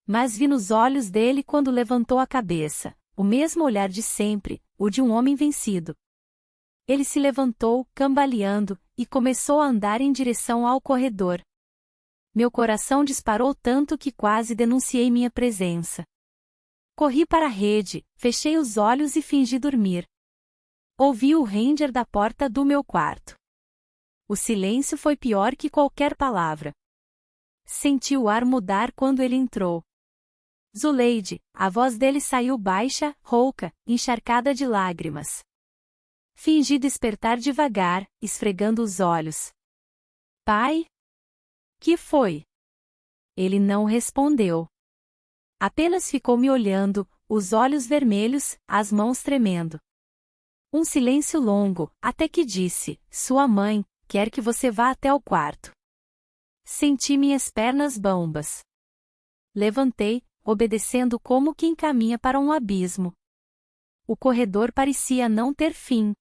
Mas vi nos olhos dele quando levantou a cabeça, o mesmo olhar de sempre, o de um homem vencido. Ele se levantou, cambaleando, e começou a andar em direção ao corredor. Meu coração disparou tanto que quase denunciei minha presença. Corri para a rede, fechei os olhos e fingi dormir. Ouvi o ranger da porta do meu quarto. O silêncio foi pior que qualquer palavra. Senti o ar mudar quando ele entrou. Zuleide, a voz dele saiu baixa, rouca, encharcada de lágrimas. Fingi despertar devagar, esfregando os olhos. Pai? Que foi? Ele não respondeu. Apenas ficou me olhando, os olhos vermelhos, as mãos tremendo. Um silêncio longo, até que disse: Sua mãe quer que você vá até o quarto. Senti minhas pernas bambas. Levantei, obedecendo como quem caminha para um abismo. O corredor parecia não ter fim.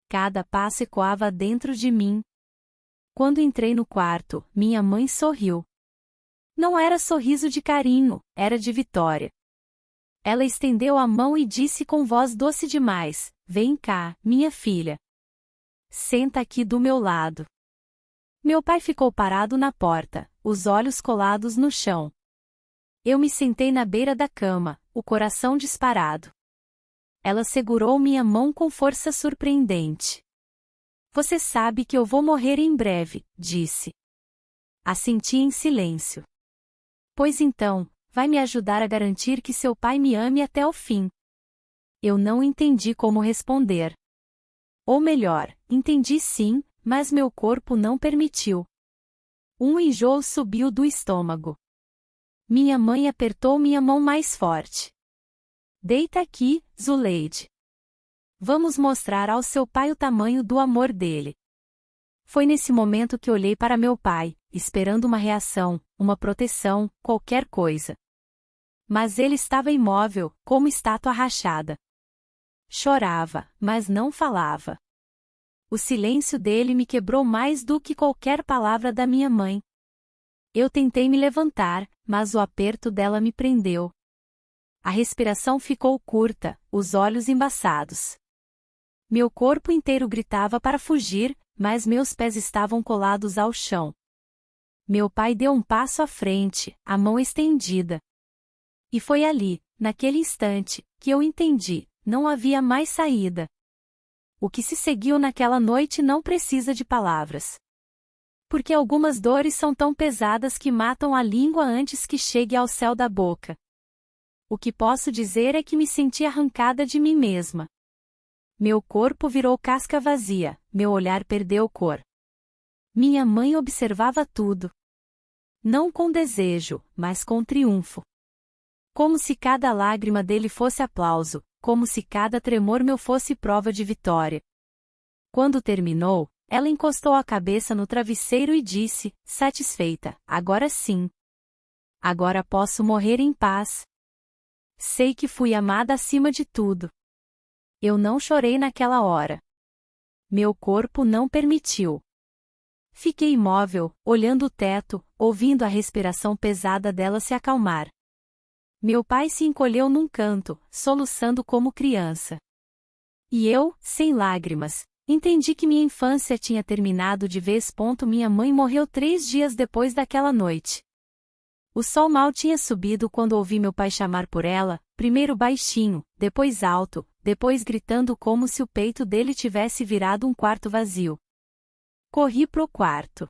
Cada passo ecoava dentro de mim. Quando entrei no quarto, minha mãe sorriu. Não era sorriso de carinho, era de vitória. Ela estendeu a mão e disse com voz doce demais: Vem cá, minha filha. Senta aqui do meu lado. Meu pai ficou parado na porta, os olhos colados no chão. Eu me sentei na beira da cama, o coração disparado. Ela segurou minha mão com força surpreendente. Você sabe que eu vou morrer em breve, disse. Assenti em silêncio. Pois então, vai me ajudar a garantir que seu pai me ame até o fim. Eu não entendi como responder. Ou melhor, entendi sim, mas meu corpo não permitiu. Um enjoo subiu do estômago. Minha mãe apertou minha mão mais forte. Deita aqui, Zuleide. Vamos mostrar ao seu pai o tamanho do amor dele. Foi nesse momento que olhei para meu pai, esperando uma reação, uma proteção, qualquer coisa. Mas ele estava imóvel, como estátua rachada. Chorava, mas não falava. O silêncio dele me quebrou mais do que qualquer palavra da minha mãe. Eu tentei me levantar, mas o aperto dela me prendeu. A respiração ficou curta, os olhos embaçados. Meu corpo inteiro gritava para fugir, mas meus pés estavam colados ao chão. Meu pai deu um passo à frente, a mão estendida. E foi ali, naquele instante, que eu entendi: não havia mais saída. O que se seguiu naquela noite não precisa de palavras. Porque algumas dores são tão pesadas que matam a língua antes que chegue ao céu da boca. O que posso dizer é que me senti arrancada de mim mesma. Meu corpo virou casca vazia, meu olhar perdeu cor. Minha mãe observava tudo. Não com desejo, mas com triunfo. Como se cada lágrima dele fosse aplauso, como se cada tremor meu fosse prova de vitória. Quando terminou, ela encostou a cabeça no travesseiro e disse, satisfeita: agora sim. Agora posso morrer em paz. Sei que fui amada acima de tudo. Eu não chorei naquela hora. Meu corpo não permitiu. Fiquei imóvel, olhando o teto, ouvindo a respiração pesada dela se acalmar. Meu pai se encolheu num canto, soluçando como criança. E eu, sem lágrimas, entendi que minha infância tinha terminado de vez. Minha mãe morreu 3 dias depois daquela noite. O sol mal tinha subido quando ouvi meu pai chamar por ela, primeiro baixinho, depois alto, depois gritando como se o peito dele tivesse virado um quarto vazio. Corri pro quarto.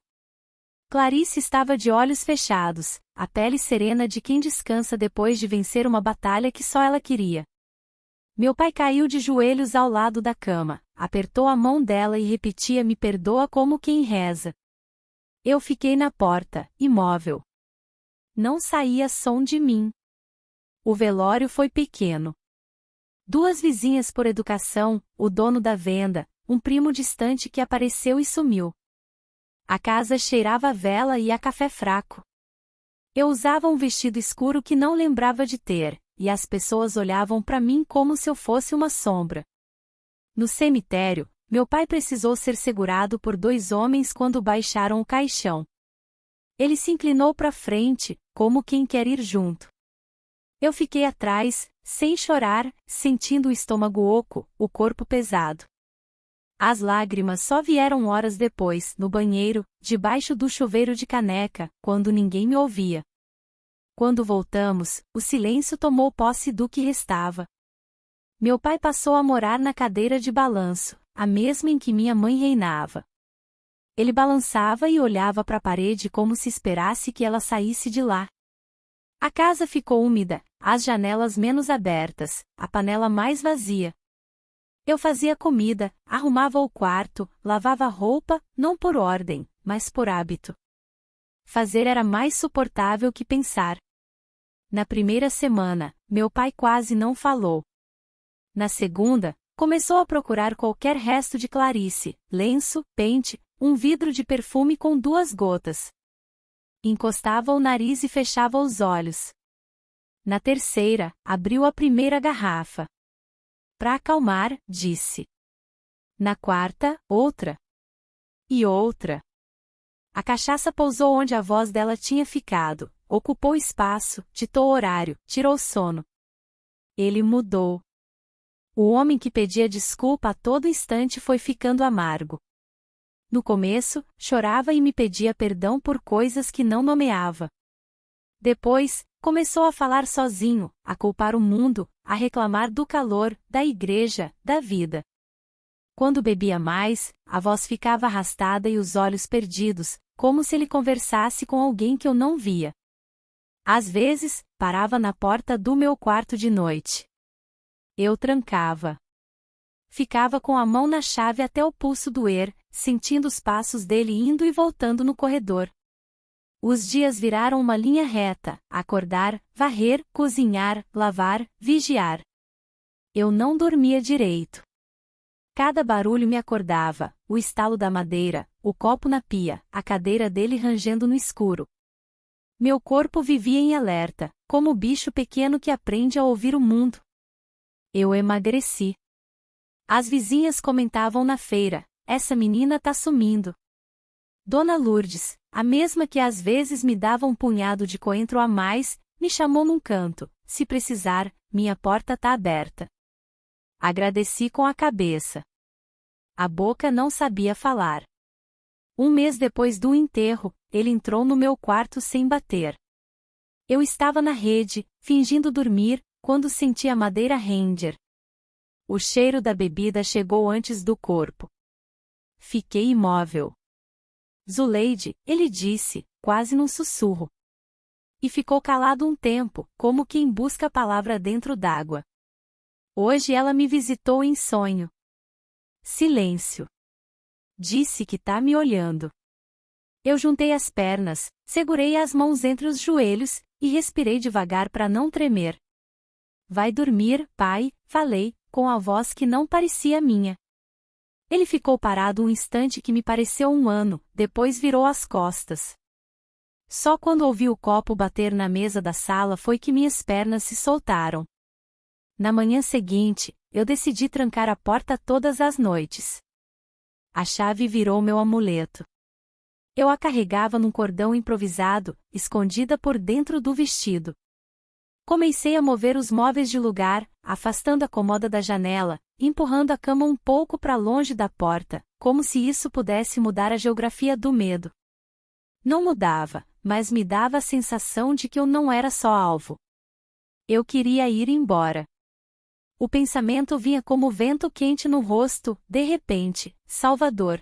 Clarice estava de olhos fechados, a pele serena de quem descansa depois de vencer uma batalha que só ela queria. Meu pai caiu de joelhos ao lado da cama, apertou a mão dela e repetia: me perdoa, como quem reza. Eu fiquei na porta, imóvel. Não saía som de mim. O velório foi pequeno. 2 vizinhas por educação, o dono da venda, um primo distante que apareceu e sumiu. A casa cheirava a vela e a café fraco. Eu usava um vestido escuro que não lembrava de ter, e as pessoas olhavam para mim como se eu fosse uma sombra. No cemitério, meu pai precisou ser segurado por 2 homens quando baixaram o caixão. Ele se inclinou para frente, como quem quer ir junto. Eu fiquei atrás, sem chorar, sentindo o estômago oco, o corpo pesado. As lágrimas só vieram horas depois, no banheiro, debaixo do chuveiro de caneca, quando ninguém me ouvia. Quando voltamos, o silêncio tomou posse do que restava. Meu pai passou a morar na cadeira de balanço, a mesma em que minha mãe reinava. Ele balançava e olhava para a parede como se esperasse que ela saísse de lá. A casa ficou úmida, as janelas menos abertas, a panela mais vazia. Eu fazia comida, arrumava o quarto, lavava roupa, não por ordem, mas por hábito. Fazer era mais suportável que pensar. Na primeira semana, meu pai quase não falou. Na segunda, começou a procurar qualquer resto de Clarice, lenço, pente, um vidro de perfume com 2 gotas. Encostava o nariz e fechava os olhos. Na terceira, abriu a primeira garrafa. Para acalmar, disse. Na quarta, outra. E outra. A cachaça pousou onde a voz dela tinha ficado, ocupou espaço, ditou horário, tirou sono. Ele mudou. O homem que pedia desculpa a todo instante foi ficando amargo. No começo, chorava e me pedia perdão por coisas que não nomeava. Depois, começou a falar sozinho, a culpar o mundo, a reclamar do calor, da igreja, da vida. Quando bebia mais, a voz ficava arrastada e os olhos perdidos, como se ele conversasse com alguém que eu não via. Às vezes, parava na porta do meu quarto de noite. Eu trancava. Ficava com a mão na chave até o pulso doer, sentindo os passos dele indo e voltando no corredor. Os dias viraram uma linha reta: acordar, varrer, cozinhar, lavar, vigiar. Eu não dormia direito. Cada barulho me acordava: o estalo da madeira, o copo na pia, a cadeira dele rangendo no escuro. Meu corpo vivia em alerta, como o bicho pequeno que aprende a ouvir o mundo. Eu emagreci. As vizinhas comentavam na feira: essa menina tá sumindo. Dona Lourdes, a mesma que às vezes me dava um punhado de coentro a mais, me chamou num canto: se precisar, minha porta tá aberta. Agradeci com a cabeça. A boca não sabia falar. Um mês depois do enterro, ele entrou no meu quarto sem bater. Eu estava na rede, fingindo dormir, quando senti a madeira render. O cheiro da bebida chegou antes do corpo. Fiquei imóvel. Zuleide, ele disse, quase num sussurro. E ficou calado um tempo, como quem busca a palavra dentro d'água. Hoje ela me visitou em sonho. Silêncio. Disse que tá me olhando. Eu juntei as pernas, segurei as mãos entre os joelhos, e respirei devagar para não tremer. Vai dormir, pai, falei, com a voz que não parecia minha. Ele ficou parado um instante que me pareceu um ano, depois virou as costas. Só quando ouvi o copo bater na mesa da sala foi que minhas pernas se soltaram. Na manhã seguinte, eu decidi trancar a porta todas as noites. A chave virou meu amuleto. Eu a carregava num cordão improvisado, escondida por dentro do vestido. Comecei a mover os móveis de lugar, afastando a cômoda da janela, empurrando a cama um pouco para longe da porta, como se isso pudesse mudar a geografia do medo. Não mudava, mas me dava a sensação de que eu não era só alvo. Eu queria ir embora. O pensamento vinha como vento quente no rosto, de repente: Salvador.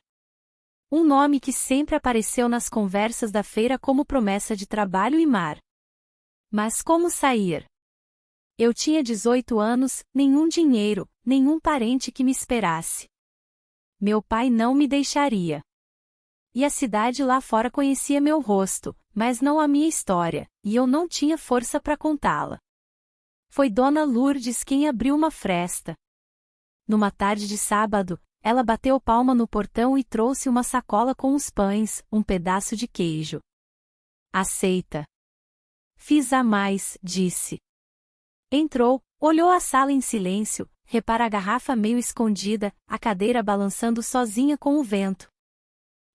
Um nome que sempre apareceu nas conversas da feira como promessa de trabalho e mar. Mas como sair? Eu tinha 18 anos, nenhum dinheiro, nenhum parente que me esperasse. Meu pai não me deixaria. E a cidade lá fora conhecia meu rosto, mas não a minha história, e eu não tinha força para contá-la. Foi Dona Lourdes quem abriu uma fresta. Numa tarde de sábado, ela bateu palma no portão e trouxe uma sacola com os pães, um pedaço de queijo. Aceita. Fiz a mais, disse. Entrou, olhou a sala em silêncio, repara a garrafa meio escondida, a cadeira balançando sozinha com o vento.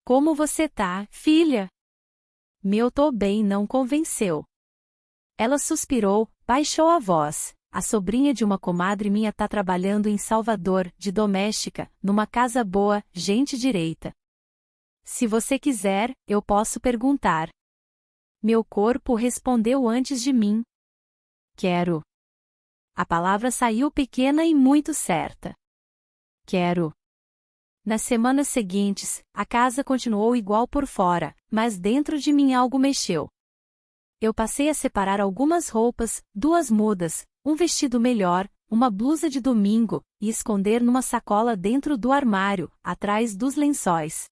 Como você tá, filha? Meu tô bem não convenceu. Ela suspirou, baixou a voz. A sobrinha de uma comadre minha tá trabalhando em Salvador, de doméstica, numa casa boa, gente direita. Se você quiser, eu posso perguntar. Meu corpo respondeu antes de mim. Quero. A palavra saiu pequena e muito certa. Quero. Nas semanas seguintes, a casa continuou igual por fora, mas dentro de mim algo mexeu. Eu passei a separar algumas roupas, 2 mudas, um vestido melhor, uma blusa de domingo, e esconder numa sacola dentro do armário, atrás dos lençóis.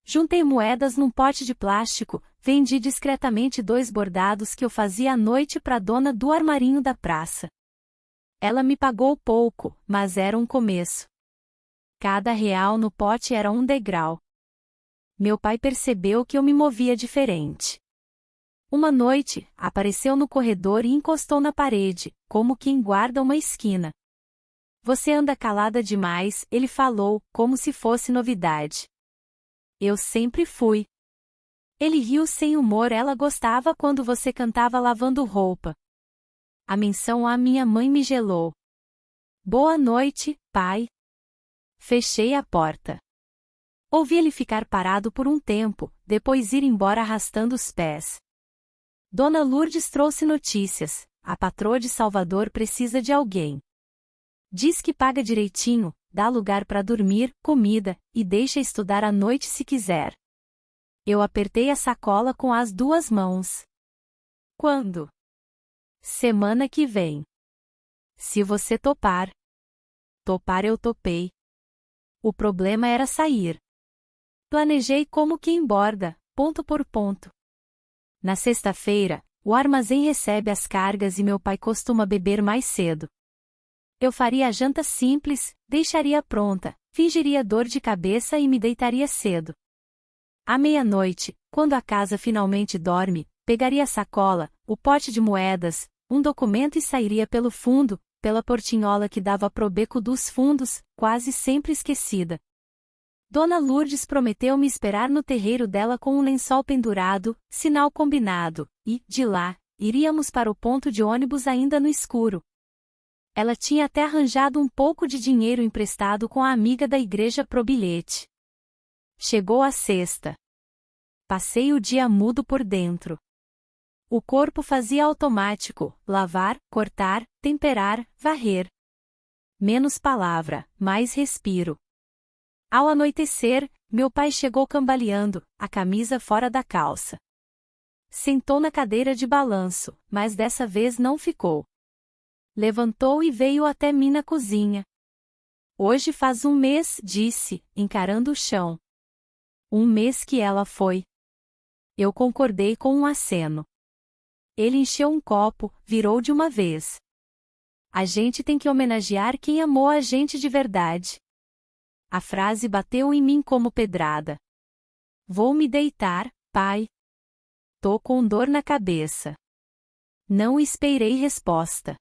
Juntei moedas num pote de plástico, vendi discretamente 2 bordados que eu fazia à noite para a dona do armarinho da praça. Ela me pagou pouco, mas era um começo. Cada real no pote era um degrau. Meu pai percebeu que eu me movia diferente. Uma noite, apareceu no corredor e encostou na parede, como quem guarda uma esquina. Você anda calada demais, ele falou, como se fosse novidade. Eu sempre fui. Ele riu sem humor. Ela gostava quando você cantava lavando roupa. A menção à minha mãe me gelou. Boa noite, pai. Fechei a porta. Ouvi ele ficar parado por um tempo, depois ir embora arrastando os pés. Dona Lourdes trouxe notícias. A patroa de Salvador precisa de alguém. Diz que paga direitinho, dá lugar para dormir, comida, e deixa estudar à noite se quiser. Eu apertei a sacola com as 2 mãos. Quando? Semana que vem. Se você topar. Topar eu topei. O problema era sair. Planejei como quem borda, ponto por ponto. Na sexta-feira, o armazém recebe as cargas e meu pai costuma beber mais cedo. Eu faria a janta simples, deixaria pronta, fingiria dor de cabeça e me deitaria cedo. À meia-noite, quando a casa finalmente dorme, pegaria a sacola, o pote de moedas, um documento e sairia pelo fundo, pela portinhola que dava pro beco dos fundos, quase sempre esquecida. Dona Lourdes prometeu me esperar no terreiro dela com um lençol pendurado, sinal combinado, e, de lá, iríamos para o ponto de ônibus ainda no escuro. Ela tinha até arranjado um pouco de dinheiro emprestado com a amiga da igreja pro bilhete. Chegou a sexta. Passei o dia mudo por dentro. O corpo fazia automático, lavar, cortar, temperar, varrer. Menos palavra, mais respiro. Ao anoitecer, meu pai chegou cambaleando, a camisa fora da calça. Sentou na cadeira de balanço, mas dessa vez não ficou. Levantou e veio até mim na cozinha. Hoje faz 1 mês, disse, encarando o chão. 1 mês que ela foi. Eu concordei com um aceno. Ele encheu um copo, virou de uma vez. A gente tem que homenagear quem amou a gente de verdade. A frase bateu em mim como pedrada. Vou me deitar, pai. Tô com dor na cabeça. Não esperei resposta.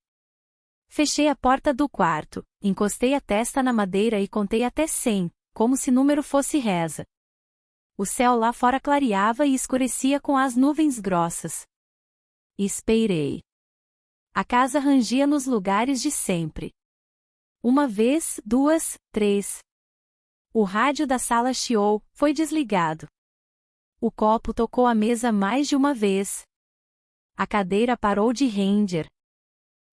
Fechei a porta do quarto, encostei a testa na madeira e contei até 100, como se número fosse reza. O céu lá fora clareava e escurecia com as nuvens grossas. Esperei. A casa rangia nos lugares de sempre. 1 vez, 2, 3. O rádio da sala chiou, foi desligado. O copo tocou a mesa mais de 1 vez. A cadeira parou de render.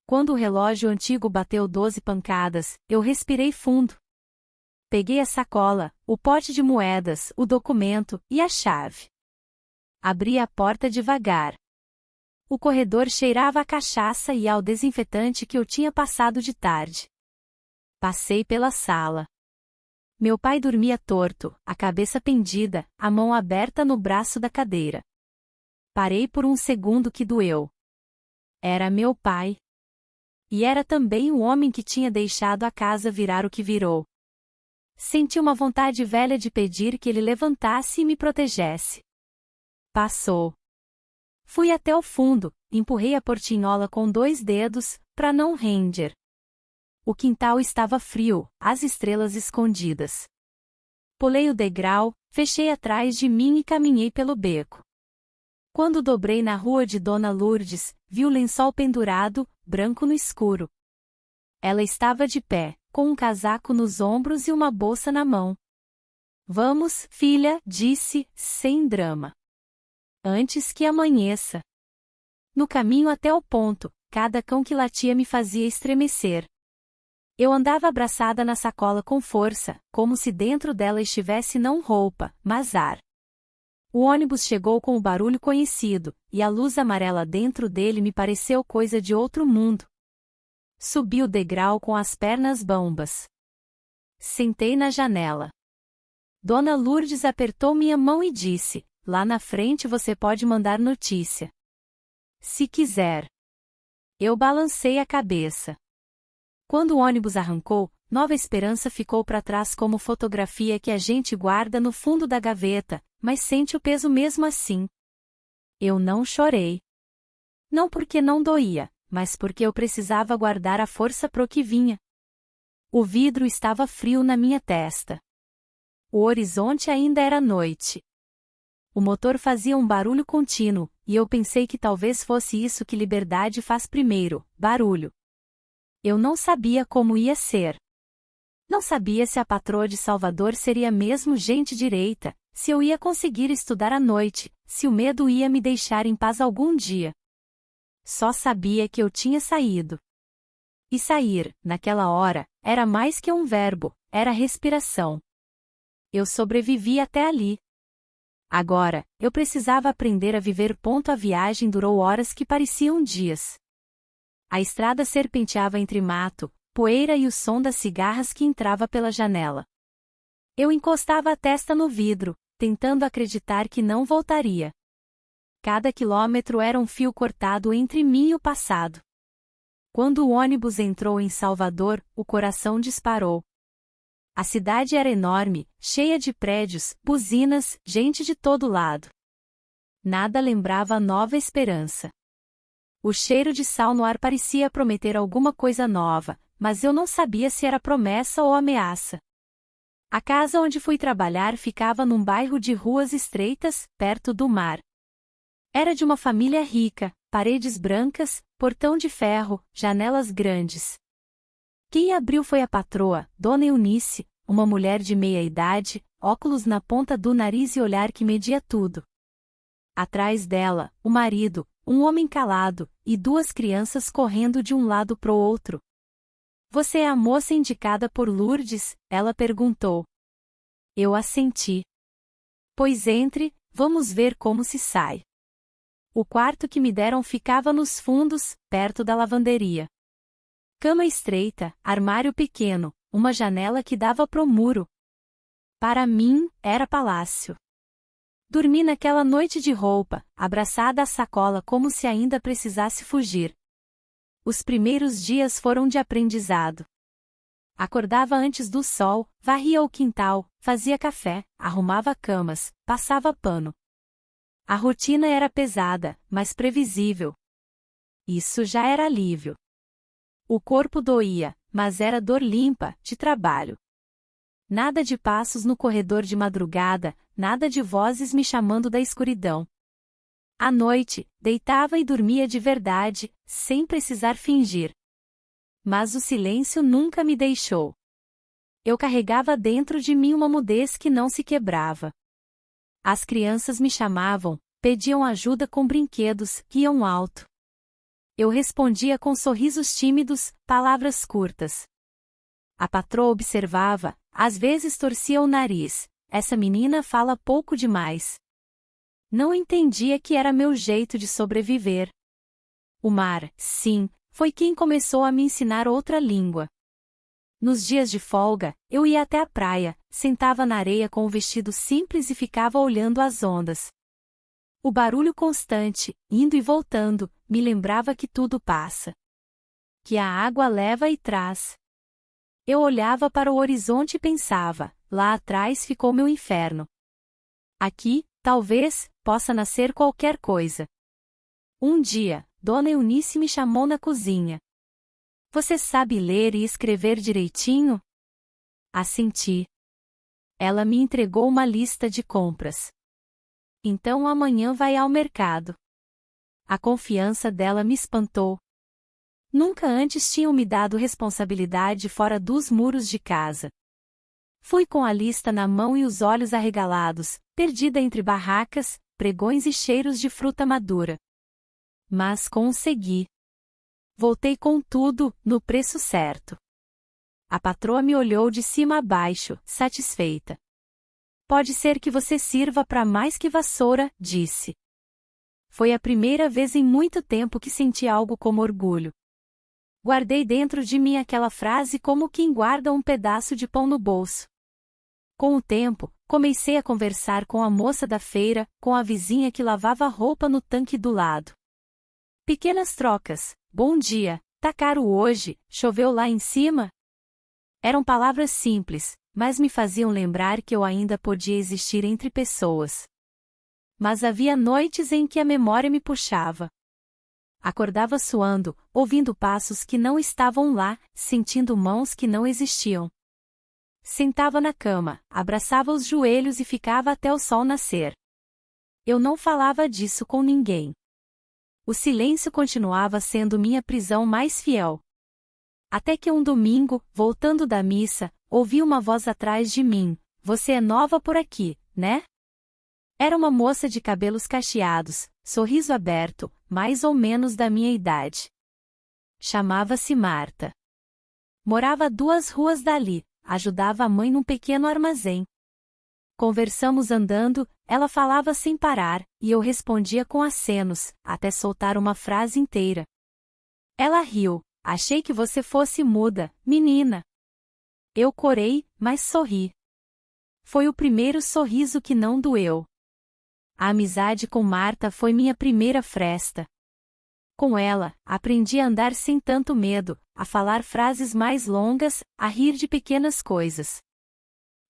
Quando o relógio antigo bateu 12 pancadas, eu respirei fundo. Peguei a sacola, o pote de moedas, o documento e a chave. Abri a porta devagar. O corredor cheirava a cachaça e ao desinfetante que eu tinha passado de tarde. Passei pela sala. Meu pai dormia torto, a cabeça pendida, a mão aberta no braço da cadeira. Parei por um segundo que doeu. Era meu pai. E era também o homem que tinha deixado a casa virar o que virou. Senti uma vontade velha de pedir que ele levantasse e me protegesse. Passou. Fui até o fundo, empurrei a portinhola com 2 dedos, para não render. O quintal estava frio, as estrelas escondidas. Pulei o degrau, fechei atrás de mim e caminhei pelo beco. Quando dobrei na rua de Dona Lourdes, vi o lençol pendurado, branco no escuro. Ela estava de pé, com um casaco nos ombros e uma bolsa na mão. Vamos, filha, disse, sem drama. Antes que amanheça. No caminho até o ponto, cada cão que latia me fazia estremecer. Eu andava abraçada na sacola com força, como se dentro dela estivesse não roupa, mas ar. O ônibus chegou com o barulho conhecido, e a luz amarela dentro dele me pareceu coisa de outro mundo. Subi o degrau com as pernas bambas. Sentei na janela. Dona Lourdes apertou minha mão e disse: "Lá na frente você pode mandar notícia. Se quiser." Eu balancei a cabeça. Quando o ônibus arrancou, Nova Esperança ficou para trás como fotografia que a gente guarda no fundo da gaveta, mas sente o peso mesmo assim. Eu não chorei. Não porque não doía, mas porque eu precisava guardar a força pro que vinha. O vidro estava frio na minha testa. O horizonte ainda era noite. O motor fazia um barulho contínuo, e eu pensei que talvez fosse isso que liberdade faz primeiro, barulho. Eu não sabia como ia ser. Não sabia se a patroa de Salvador seria mesmo gente direita, se eu ia conseguir estudar à noite, se o medo ia me deixar em paz algum dia. Só sabia que eu tinha saído. E sair, naquela hora, era mais que um verbo, era respiração. Eu sobrevivi até ali. Agora, eu precisava aprender a viver. A viagem durou horas que pareciam dias. A estrada serpenteava entre mato, poeira e o som das cigarras que entrava pela janela. Eu encostava a testa no vidro, tentando acreditar que não voltaria. Cada quilômetro era um fio cortado entre mim e o passado. Quando o ônibus entrou em Salvador, o coração disparou. A cidade era enorme, cheia de prédios, buzinas, gente de todo lado. Nada lembrava a Nova Esperança. O cheiro de sal no ar parecia prometer alguma coisa nova, mas eu não sabia se era promessa ou ameaça. A casa onde fui trabalhar ficava num bairro de ruas estreitas, perto do mar. Era de uma família rica, paredes brancas, portão de ferro, janelas grandes. Quem abriu foi a patroa, Dona Eunice, uma mulher de meia idade, óculos na ponta do nariz e olhar que media tudo. Atrás dela, o marido, um homem calado, e duas crianças correndo de um lado pro outro. "Você é a moça indicada por Lourdes?" ela perguntou. Eu assenti. "Pois entre, vamos ver como se sai." O quarto que me deram ficava nos fundos, perto da lavanderia. Cama estreita, armário pequeno, uma janela que dava pro muro. Para mim, era palácio. Dormi naquela noite de roupa, abraçada à sacola como se ainda precisasse fugir. Os primeiros dias foram de aprendizado. Acordava antes do sol, varria o quintal, fazia café, arrumava camas, passava pano. A rotina era pesada, mas previsível. Isso já era alívio. O corpo doía, mas era dor limpa, de trabalho. Nada de passos no corredor de madrugada, nada de vozes me chamando da escuridão. À noite, deitava e dormia de verdade, sem precisar fingir. Mas o silêncio nunca me deixou. Eu carregava dentro de mim uma mudez que não se quebrava. As crianças me chamavam, pediam ajuda com brinquedos, iam alto. Eu respondia com sorrisos tímidos, palavras curtas. A patroa observava, às vezes torcia o nariz. Essa menina fala pouco demais. Não entendia que era meu jeito de sobreviver. O mar, sim, foi quem começou a me ensinar outra língua. Nos dias de folga, eu ia até a praia, sentava na areia com o vestido simples e ficava olhando as ondas. O barulho constante, indo e voltando, me lembrava que tudo passa. Que a água leva e traz. Eu olhava para o horizonte e pensava, lá atrás ficou meu inferno. Aqui, talvez, possa nascer qualquer coisa. Um dia, Dona Eunice me chamou na cozinha. "Você sabe ler e escrever direitinho?" Assenti. Ela me entregou uma lista de compras. "Então amanhã vai ao mercado." A confiança dela me espantou. Nunca antes tinham me dado responsabilidade fora dos muros de casa. Fui com a lista na mão e os olhos arregalados, perdida entre barracas, pregões e cheiros de fruta madura. Mas consegui. Voltei com tudo, no preço certo. A patroa me olhou de cima a baixo, satisfeita. Pode ser que você sirva para mais que vassoura, disse. Foi a primeira vez em muito tempo que senti algo como orgulho. Guardei dentro de mim aquela frase como quem guarda um pedaço de pão no bolso. Com o tempo, comecei a conversar com a moça da feira, com a vizinha que lavava roupa no tanque do lado. Pequenas trocas. Bom dia, tá caro hoje, choveu lá em cima? Eram palavras simples, mas me faziam lembrar que eu ainda podia existir entre pessoas. Mas havia noites em que a memória me puxava. Acordava suando, ouvindo passos que não estavam lá, sentindo mãos que não existiam. Sentava na cama, abraçava os joelhos e ficava até o sol nascer. Eu não falava disso com ninguém. O silêncio continuava sendo minha prisão mais fiel. Até que um domingo, voltando da missa, ouvi uma voz atrás de mim: "Você é nova por aqui, né?" Era uma moça de cabelos cacheados, sorriso aberto, mais ou menos da minha idade. Chamava-se Marta. Morava a 2 ruas dali, ajudava a mãe num pequeno armazém. Conversamos andando, ela falava sem parar, e eu respondia com acenos, até soltar uma frase inteira. Ela riu: "Achei que você fosse muda, menina." Eu corei, mas sorri. Foi o primeiro sorriso que não doeu. A amizade com Marta foi minha primeira fresta. Com ela, aprendi a andar sem tanto medo, a falar frases mais longas, a rir de pequenas coisas.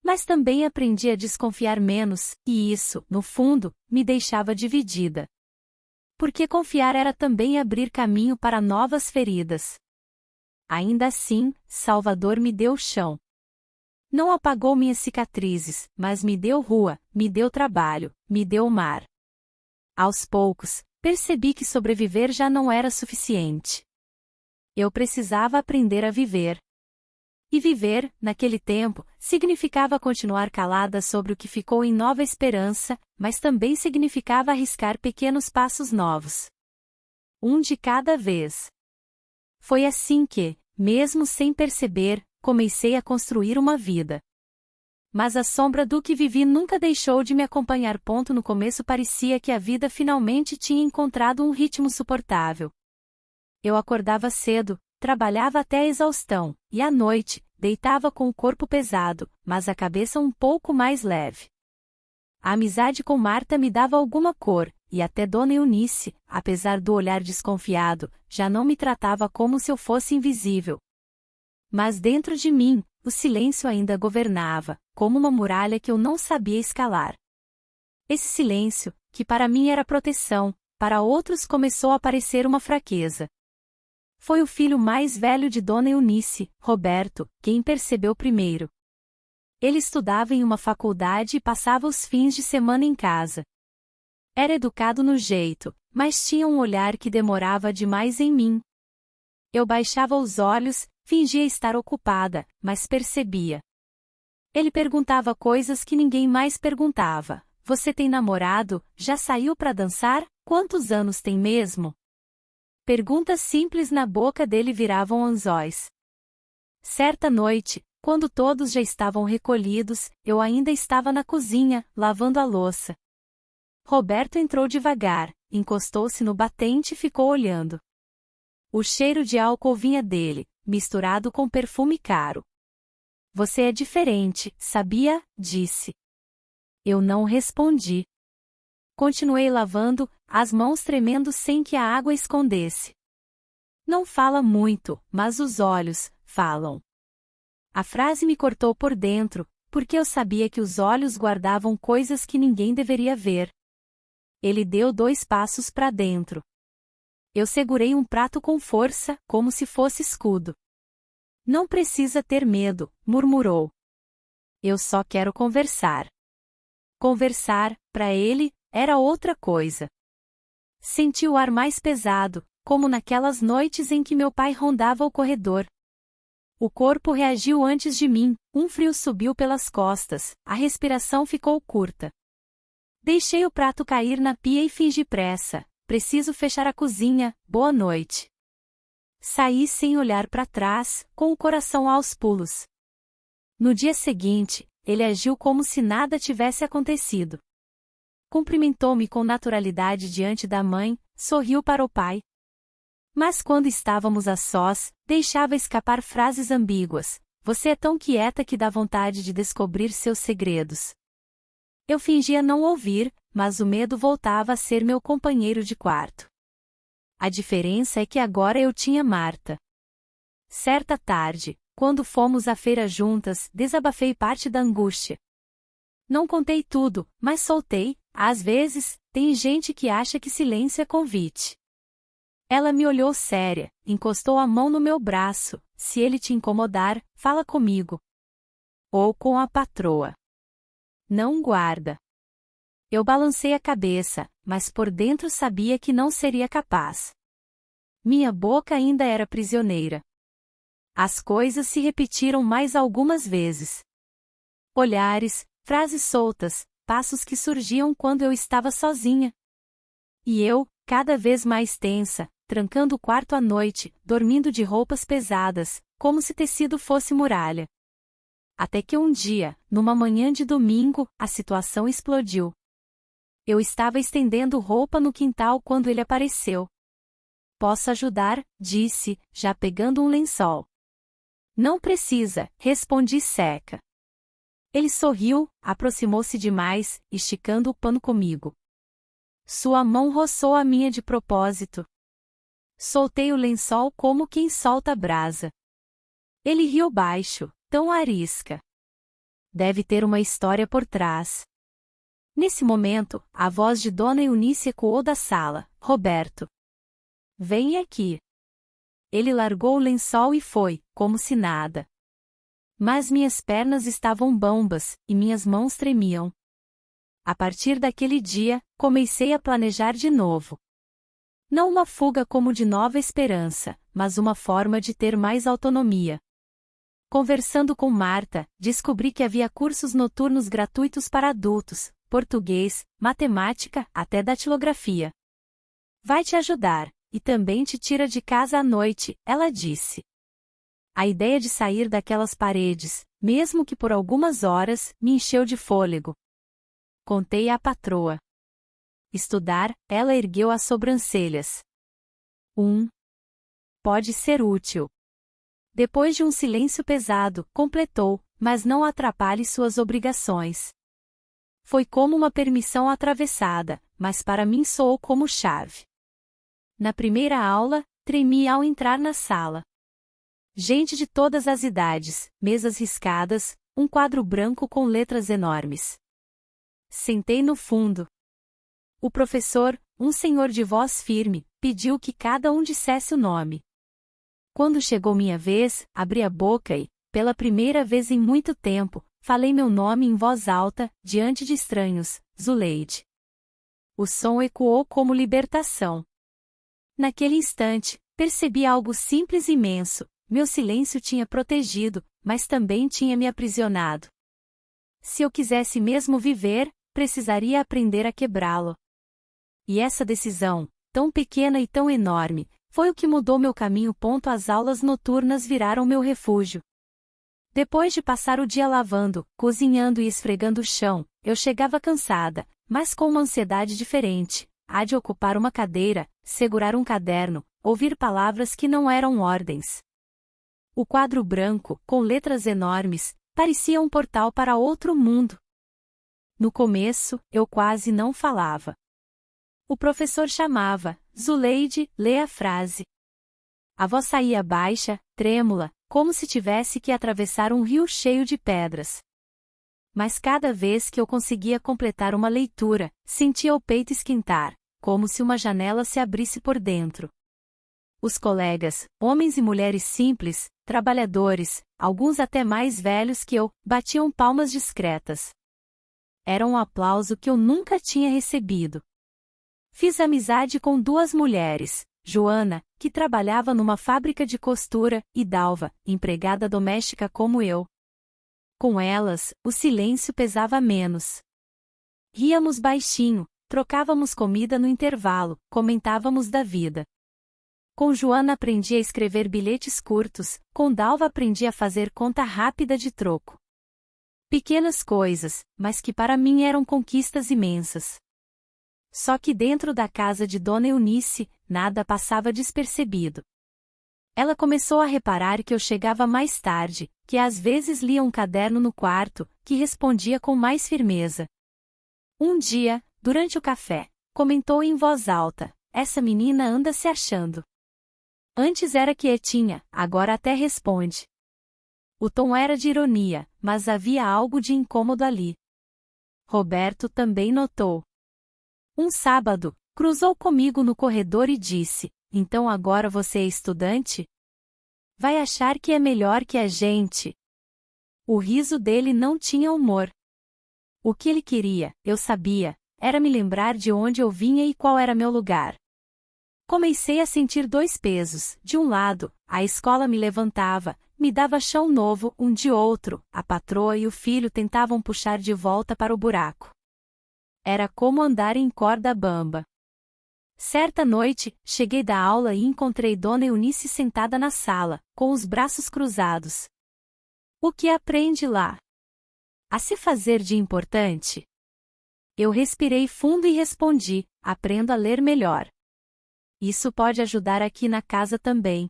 Mas também aprendi a desconfiar menos, e isso, no fundo, me deixava dividida. Porque confiar era também abrir caminho para novas feridas. Ainda assim, Salvador me deu chão. Não apagou minhas cicatrizes, mas me deu rua, me deu trabalho, me deu mar. Aos poucos, percebi que sobreviver já não era suficiente. Eu precisava aprender a viver. E viver, naquele tempo, significava continuar calada sobre o que ficou em Nova Esperança, mas também significava arriscar pequenos passos novos. Um de cada vez. Foi assim que, mesmo sem perceber, comecei a construir uma vida. Mas a sombra do que vivi nunca deixou de me acompanhar. No começo parecia que a vida finalmente tinha encontrado um ritmo suportável. Eu acordava cedo, trabalhava até a exaustão, e à noite, deitava com o corpo pesado, mas a cabeça um pouco mais leve. A amizade com Marta me dava alguma cor, e até Dona Eunice, apesar do olhar desconfiado, já não me tratava como se eu fosse invisível. Mas dentro de mim, o silêncio ainda governava, como uma muralha que eu não sabia escalar. Esse silêncio, que para mim era proteção, para outros começou a parecer uma fraqueza. Foi o filho mais velho de Dona Eunice, Roberto, quem percebeu primeiro. Ele estudava em uma faculdade e passava os fins de semana em casa. Era educado no jeito, mas tinha um olhar que demorava demais em mim. Eu baixava os olhos, fingia estar ocupada, mas percebia. Ele perguntava coisas que ninguém mais perguntava. Você tem namorado? Já saiu para dançar? Quantos anos tem mesmo? Perguntas simples na boca dele viravam anzóis. Certa noite, quando todos já estavam recolhidos, eu ainda estava na cozinha, lavando a louça. Roberto entrou devagar, encostou-se no batente e ficou olhando. O cheiro de álcool vinha dele, misturado com perfume caro. Você é diferente, sabia? Disse. Eu não respondi. Continuei lavando, as mãos tremendo sem que a água escondesse. Não fala muito, mas os olhos falam. A frase me cortou por dentro, porque eu sabia que os olhos guardavam coisas que ninguém deveria ver. Ele deu 2 passos para dentro. Eu segurei um prato com força, como se fosse escudo. Não precisa ter medo, murmurou. Eu só quero conversar. Conversar, para ele, era outra coisa. Senti o ar mais pesado, como naquelas noites em que meu pai rondava o corredor. O corpo reagiu antes de mim, um frio subiu pelas costas, a respiração ficou curta. Deixei o prato cair na pia e fingi pressa. Preciso fechar a cozinha, boa noite. Saí sem olhar para trás, com o coração aos pulos. No dia seguinte, ele agiu como se nada tivesse acontecido. Cumprimentou-me com naturalidade diante da mãe, sorriu para o pai. Mas quando estávamos a sós, deixava escapar frases ambíguas. Você é tão quieta que dá vontade de descobrir seus segredos. Eu fingia não ouvir, mas o medo voltava a ser meu companheiro de quarto. A diferença é que agora eu tinha Marta. Certa tarde, quando fomos à feira juntas, desabafei parte da angústia. Não contei tudo, mas soltei. Às vezes, tem gente que acha que silêncio é convite. Ela me olhou séria, encostou a mão no meu braço. Se ele te incomodar, fala comigo. Ou com a patroa. Não guarda. Eu balancei a cabeça, mas por dentro sabia que não seria capaz. Minha boca ainda era prisioneira. As coisas se repetiram mais algumas vezes. Olhares, frases soltas, passos que surgiam quando eu estava sozinha. E eu, cada vez mais tensa, trancando o quarto à noite, dormindo de roupas pesadas, como se tecido fosse muralha. Até que um dia, numa manhã de domingo, a situação explodiu. Eu estava estendendo roupa no quintal quando ele apareceu. Posso ajudar? Disse, já pegando um lençol. Não precisa, respondi seca. Ele sorriu, aproximou-se demais, esticando o pano comigo. Sua mão roçou a minha de propósito. Soltei o lençol como quem solta a brasa. Ele riu baixo, tão arisca. Deve ter uma história por trás. Nesse momento, a voz de Dona Eunice ecoou da sala. Roberto. Vem aqui. Ele largou o lençol e foi, como se nada. Mas minhas pernas estavam bambas, e minhas mãos tremiam. A partir daquele dia, comecei a planejar de novo. Não uma fuga como de Nova Esperança, mas uma forma de ter mais autonomia. Conversando com Marta, descobri que havia cursos noturnos gratuitos para adultos, português, matemática, até datilografia. Vai te ajudar, e também te tira de casa à noite, ela disse. A ideia de sair daquelas paredes, mesmo que por algumas horas, me encheu de fôlego. Contei à patroa. Estudar, ela ergueu as sobrancelhas. Pode ser útil. Depois de um silêncio pesado, completou, mas não atrapalhe suas obrigações. Foi como uma permissão atravessada, mas para mim soou como chave. Na primeira aula, tremi ao entrar na sala. Gente de todas as idades, mesas riscadas, um quadro branco com letras enormes. Sentei no fundo. O professor, um senhor de voz firme, pediu que cada um dissesse o nome. Quando chegou minha vez, abri a boca e, pela primeira vez em muito tempo, falei meu nome em voz alta, diante de estranhos, Zuleide. O som ecoou como libertação. Naquele instante, percebi algo simples e imenso. Meu silêncio tinha protegido, mas também tinha me aprisionado. Se eu quisesse mesmo viver, precisaria aprender a quebrá-lo. E essa decisão, tão pequena e tão enorme, foi o que mudou meu caminho. As aulas noturnas viraram meu refúgio. Depois de passar o dia lavando, cozinhando e esfregando o chão, eu chegava cansada, mas com uma ansiedade diferente. Há de ocupar uma cadeira, segurar um caderno, ouvir palavras que não eram ordens. O quadro branco, com letras enormes, parecia um portal para outro mundo. No começo, eu quase não falava. O professor chamava, Zuleide, lê a frase. A voz saía baixa, trêmula, como se tivesse que atravessar um rio cheio de pedras. Mas cada vez que eu conseguia completar uma leitura, sentia o peito esquentar, como se uma janela se abrisse por dentro. Os colegas, homens e mulheres simples, trabalhadores, alguns até mais velhos que eu, batiam palmas discretas. Era um aplauso que eu nunca tinha recebido. Fiz amizade com duas mulheres, Joana, que trabalhava numa fábrica de costura, e Dalva, empregada doméstica como eu. Com elas, o silêncio pesava menos. Ríamos baixinho, trocávamos comida no intervalo, comentávamos da vida. Com Joana aprendi a escrever bilhetes curtos, com Dalva aprendi a fazer conta rápida de troco. Pequenas coisas, mas que para mim eram conquistas imensas. Só que dentro da casa de Dona Eunice, nada passava despercebido. Ela começou a reparar que eu chegava mais tarde, que às vezes lia um caderno no quarto, que respondia com mais firmeza. Um dia, durante o café, comentou em voz alta: "Essa menina anda se achando. Antes era quietinha, agora até responde." O tom era de ironia, mas havia algo de incômodo ali. Roberto também notou. Um sábado, cruzou comigo no corredor e disse: "Então agora você é estudante? Vai achar que é melhor que a gente." O riso dele não tinha humor. O que ele queria, eu sabia, era me lembrar de onde eu vinha e qual era meu lugar. Comecei a sentir dois pesos. De um lado, a escola me levantava, me dava chão novo, de outro, a patroa e o filho tentavam puxar de volta para o buraco. Era como andar em corda bamba. Certa noite, cheguei da aula e encontrei Dona Eunice sentada na sala, com os braços cruzados. "O que aprende lá? A se fazer de importante?" Eu respirei fundo e respondi: "Aprendo a ler melhor. Isso pode ajudar aqui na casa também."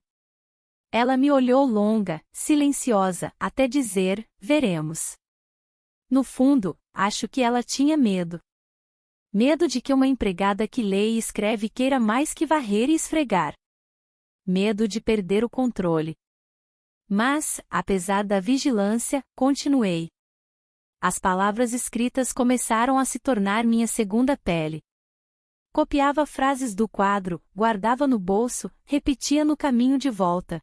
Ela me olhou longa, silenciosa, até dizer: "Veremos." No fundo, acho que ela tinha medo. Medo de que uma empregada que lê e escreve queira mais que varrer e esfregar. Medo de perder o controle. Mas, apesar da vigilância, continuei. As palavras escritas começaram a se tornar minha segunda pele. Copiava frases do quadro, guardava no bolso, repetia no caminho de volta.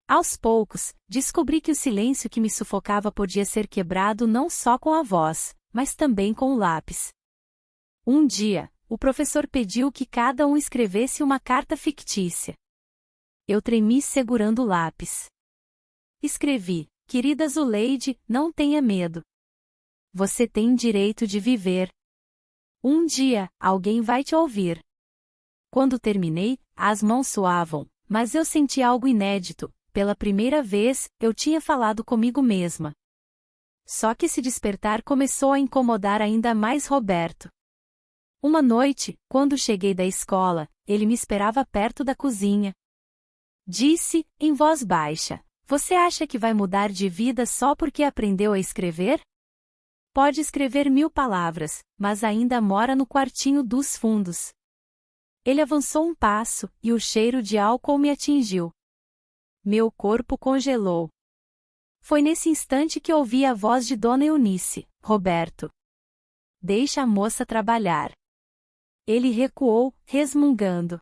Aos poucos, descobri que o silêncio que me sufocava podia ser quebrado não só com a voz, mas também com o lápis. Um dia, o professor pediu que cada um escrevesse uma carta fictícia. Eu tremi segurando o lápis. Escrevi: "Querida Zuleide, não tenha medo. Você tem direito de viver. Um dia, alguém vai te ouvir." Quando terminei, as mãos suavam, mas eu senti algo inédito. Pela primeira vez, eu tinha falado comigo mesma. Só que esse despertar começou a incomodar ainda mais Roberto. Uma noite, quando cheguei da escola, ele me esperava perto da cozinha. Disse, em voz baixa: "Você acha que vai mudar de vida só porque aprendeu a escrever? Pode escrever 1000 palavras, mas ainda mora no quartinho dos fundos." Ele avançou um passo, e o cheiro de álcool me atingiu. Meu corpo congelou. Foi nesse instante que ouvi a voz de Dona Eunice: "Roberto, deixa a moça trabalhar." Ele recuou, resmungando.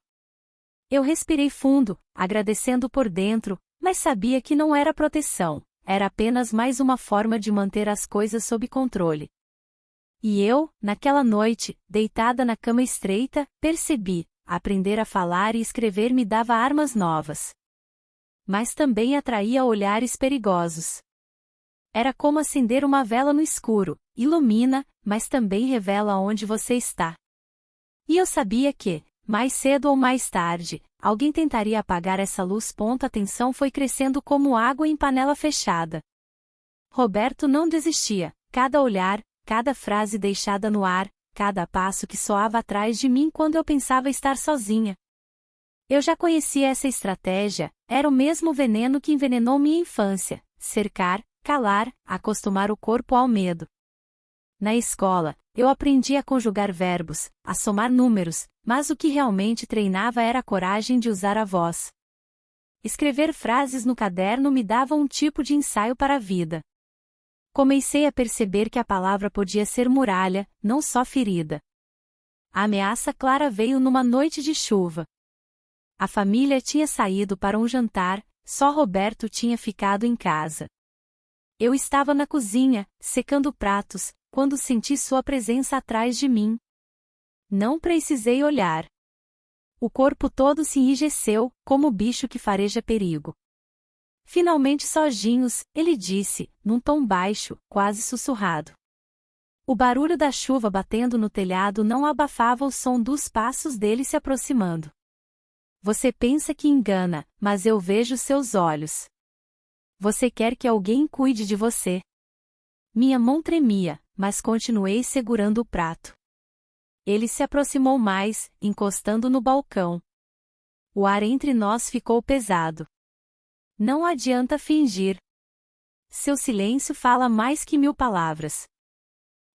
Eu respirei fundo, agradecendo por dentro, mas sabia que não era proteção, era apenas mais uma forma de manter as coisas sob controle. E eu, naquela noite, deitada na cama estreita, percebi: aprender a falar e escrever me dava armas novas. Mas também atraía olhares perigosos. Era como acender uma vela no escuro: ilumina, mas também revela onde você está. E eu sabia que, mais cedo ou mais tarde, alguém tentaria apagar essa luz. A tensão foi crescendo como água em panela fechada. Roberto não desistia. Cada olhar, cada frase deixada no ar, cada passo que soava atrás de mim quando eu pensava estar sozinha. Eu já conhecia essa estratégia, era o mesmo veneno que envenenou minha infância: cercar, calar, acostumar o corpo ao medo. Na escola, eu aprendi a conjugar verbos, a somar números, mas o que realmente treinava era a coragem de usar a voz. Escrever frases no caderno me dava um tipo de ensaio para a vida. Comecei a perceber que a palavra podia ser muralha, não só ferida. A ameaça clara veio numa noite de chuva. A família tinha saído para um jantar, só Roberto tinha ficado em casa. Eu estava na cozinha, secando pratos, quando senti sua presença atrás de mim. Não precisei olhar. O corpo todo se enrijeceu, como bicho que fareja perigo. Finalmente sozinhos, ele disse, num tom baixo, quase sussurrado: O barulho da chuva batendo no telhado não abafava o som dos passos dele se aproximando. Você pensa que engana, mas eu vejo seus olhos. Você quer que alguém cuide de você. Minha mão tremia, mas continuei segurando o prato. Ele se aproximou mais, encostando no balcão. O ar entre nós ficou pesado. Não adianta fingir. Seu silêncio fala mais que 1000 palavras.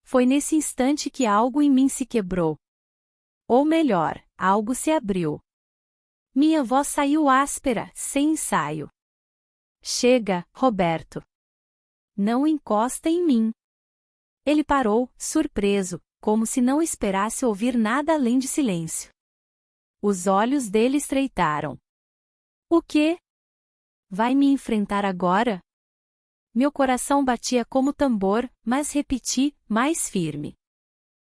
Foi nesse instante que algo em mim se quebrou. Ou melhor, algo se abriu. Minha voz saiu áspera, sem ensaio. Chega, Roberto. Não encosta em mim. Ele parou, surpreso, como se não esperasse ouvir nada além de silêncio. Os olhos dele estreitaram. O quê? Vai me enfrentar agora? Meu coração batia como tambor, mas repeti, mais firme.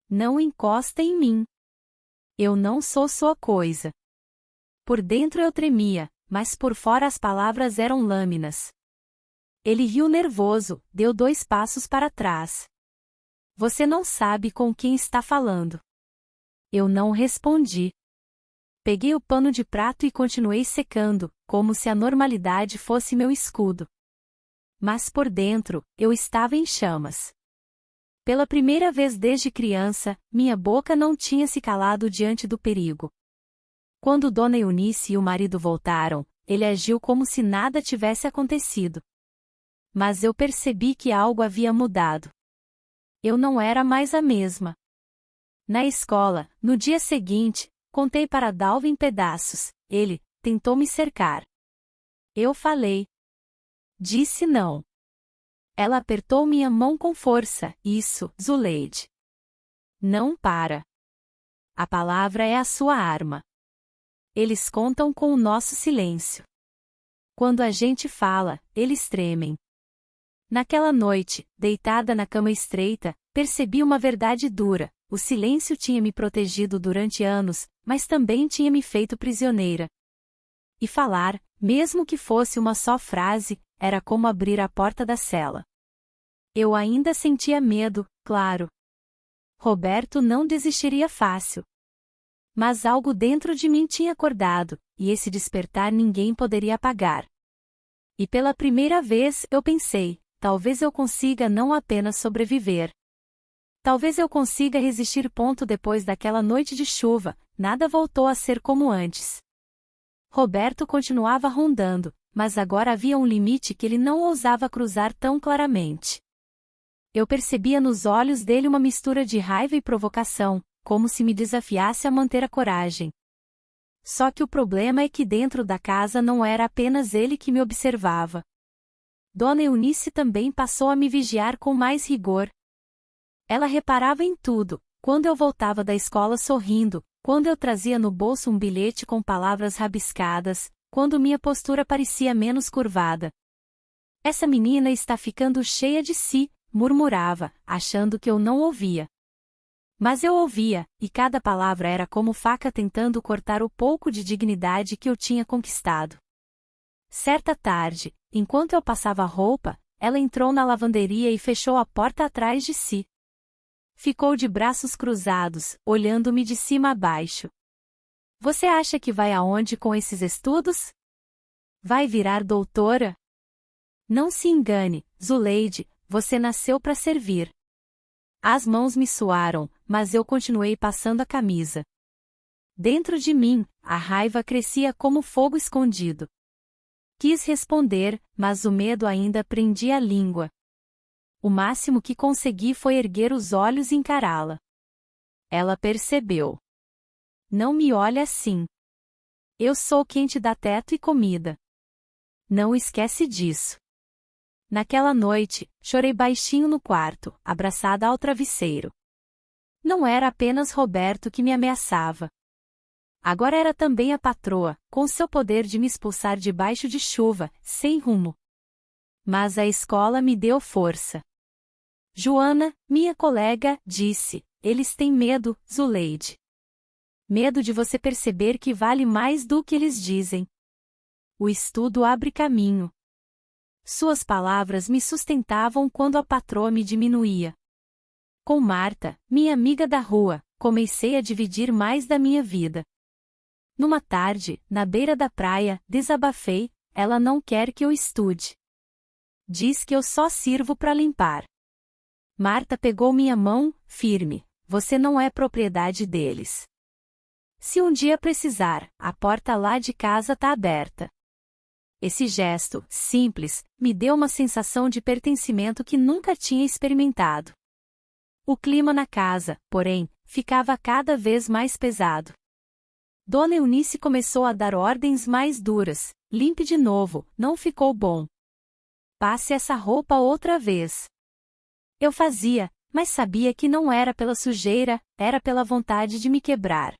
Não encosta em mim. Eu não sou sua coisa. Por dentro eu tremia, mas por fora as palavras eram lâminas. Ele riu nervoso, deu 2 passos para trás. Você não sabe com quem está falando. Eu não respondi. Peguei o pano de prato e continuei secando, como se a normalidade fosse meu escudo. Mas por dentro, eu estava em chamas. Pela primeira vez desde criança, minha boca não tinha se calado diante do perigo. Quando Dona Eunice e o marido voltaram, ele agiu como se nada tivesse acontecido. Mas eu percebi que algo havia mudado. Eu não era mais a mesma. Na escola, no dia seguinte, contei para Dalva em pedaços. Ele tentou me cercar. Eu falei. Disse não. Ela apertou minha mão com força. Isso, Zuleide. Não para. A palavra é a sua arma. Eles contam com o nosso silêncio. Quando a gente fala, eles tremem. Naquela noite, deitada na cama estreita, percebi uma verdade dura. O silêncio tinha me protegido durante anos, mas também tinha me feito prisioneira. E falar, mesmo que fosse uma só frase, era como abrir a porta da cela. Eu ainda sentia medo, claro. Roberto não desistiria fácil. Mas algo dentro de mim tinha acordado, e esse despertar ninguém poderia apagar. E pela primeira vez eu pensei, talvez eu consiga não apenas sobreviver. Talvez eu consiga resistir. Depois daquela noite de chuva, nada voltou a ser como antes. Roberto continuava rondando, mas agora havia um limite que ele não ousava cruzar tão claramente. Eu percebia nos olhos dele uma mistura de raiva e provocação, como se me desafiasse a manter a coragem. Só que o problema é que dentro da casa não era apenas ele que me observava. Dona Eunice também passou a me vigiar com mais rigor. Ela reparava em tudo, quando eu voltava da escola sorrindo, quando eu trazia no bolso um bilhete com palavras rabiscadas, quando minha postura parecia menos curvada. Essa menina está ficando cheia de si, murmurava, achando que eu não ouvia. Mas eu ouvia, e cada palavra era como faca tentando cortar o pouco de dignidade que eu tinha conquistado. Certa tarde, enquanto eu passava a roupa, ela entrou na lavanderia e fechou a porta atrás de si. Ficou de braços cruzados, olhando-me de cima a baixo. Você acha que vai aonde com esses estudos? Vai virar doutora? Não se engane, Zuleide, você nasceu para servir. As mãos me suaram, mas eu continuei passando a camisa. Dentro de mim, a raiva crescia como fogo escondido. Quis responder, mas o medo ainda prendia a língua. O máximo que consegui foi erguer os olhos e encará-la. Ela percebeu. Não me olhe assim. Eu sou quem te dá teto e comida. Não esquece disso. Naquela noite, chorei baixinho no quarto, abraçada ao travesseiro. Não era apenas Roberto que me ameaçava. Agora era também a patroa, com seu poder de me expulsar debaixo de chuva, sem rumo. Mas a escola me deu força. Joana, minha colega, disse, eles têm medo, Zuleide. Medo de você perceber que vale mais do que eles dizem. O estudo abre caminho. Suas palavras me sustentavam quando a patroa me diminuía. Com Marta, minha amiga da rua, comecei a dividir mais da minha vida. Numa tarde, na beira da praia, desabafei: ela não quer que eu estude. Diz que eu só sirvo para limpar. Marta pegou minha mão, firme: você não é propriedade deles. Se um dia precisar, a porta lá de casa tá aberta. Esse gesto, simples, me deu uma sensação de pertencimento que nunca tinha experimentado. O clima na casa, porém, ficava cada vez mais pesado. Dona Eunice começou a dar ordens mais duras: limpe de novo, não ficou bom. Passe essa roupa outra vez. Eu fazia, mas sabia que não era pela sujeira, era pela vontade de me quebrar.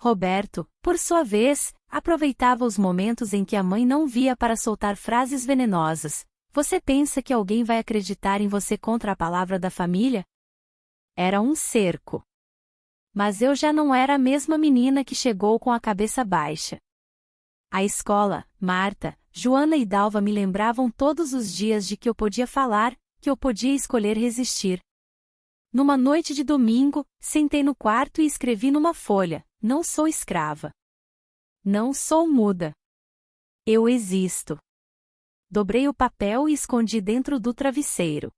Roberto, por sua vez, aproveitava os momentos em que a mãe não via para soltar frases venenosas: você pensa que alguém vai acreditar em você contra a palavra da família? Era um cerco. Mas eu já não era a mesma menina que chegou com a cabeça baixa. A escola, Marta, Joana e Dalva me lembravam todos os dias de que eu podia falar, que eu podia escolher resistir. Numa noite de domingo, sentei no quarto e escrevi numa folha: não sou escrava. Não sou muda. Eu existo. Dobrei o papel e escondi dentro do travesseiro.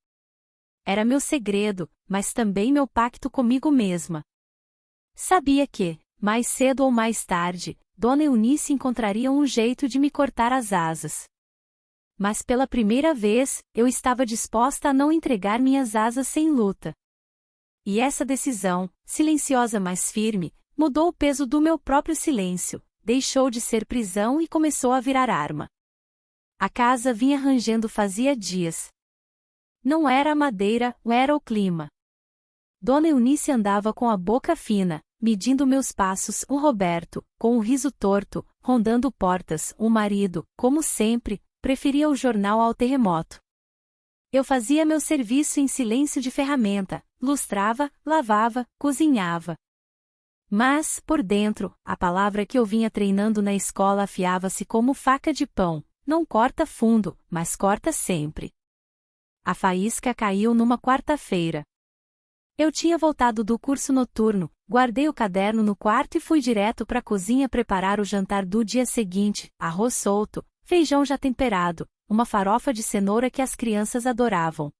Era meu segredo, mas também meu pacto comigo mesma. Sabia que, mais cedo ou mais tarde, Dona Eunice encontraria um jeito de me cortar as asas. Mas pela primeira vez, eu estava disposta a não entregar minhas asas sem luta. E essa decisão, silenciosa mas firme, mudou o peso do meu próprio silêncio, deixou de ser prisão e começou a virar arma. A casa vinha rangendo fazia dias. Não era a madeira, era o clima. Dona Eunice andava com a boca fina, medindo meus passos, o Roberto, com o riso torto, rondando portas, o marido, como sempre, preferia o jornal ao terremoto. Eu fazia meu serviço em silêncio de ferramenta, lustrava, lavava, cozinhava. Mas, por dentro, a palavra que eu vinha treinando na escola afiava-se como faca de pão: não corta fundo, mas corta sempre. A faísca caiu numa quarta-feira. Eu tinha voltado do curso noturno, guardei o caderno no quarto e fui direto para a cozinha preparar o jantar do dia seguinte: arroz solto, feijão já temperado, uma farofa de cenoura que as crianças adoravam.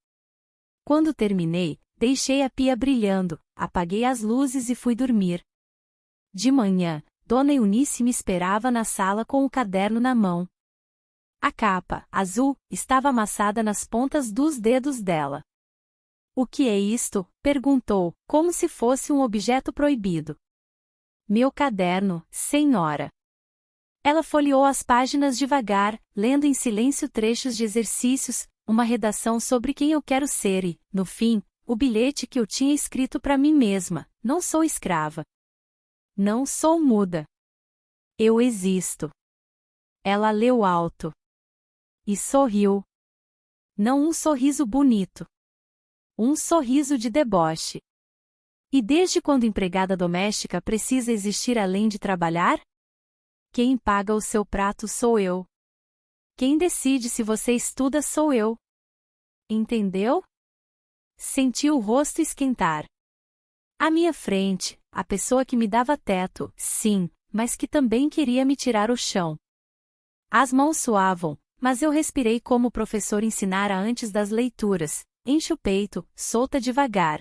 Quando terminei, deixei a pia brilhando, apaguei as luzes e fui dormir. De manhã, Dona Eunice me esperava na sala com o caderno na mão. A capa, azul, estava amassada nas pontas dos dedos dela. "O que é isto?" perguntou, como se fosse um objeto proibido. "Meu caderno, senhora." Ela folheou as páginas devagar, lendo em silêncio trechos de exercícios, uma redação sobre quem eu quero ser e, no fim, o bilhete que eu tinha escrito para mim mesma: não sou escrava. Não sou muda. Eu existo. Ela leu alto. E sorriu. Não um sorriso bonito. Um sorriso de deboche. E desde quando empregada doméstica precisa existir além de trabalhar? Quem paga o seu prato sou eu. Quem decide se você estuda sou eu. Entendeu? Senti o rosto esquentar. À minha frente, a pessoa que me dava teto, sim, mas que também queria me tirar o chão. As mãos suavam, mas eu respirei como o professor ensinara antes das leituras: enche o peito, solta devagar.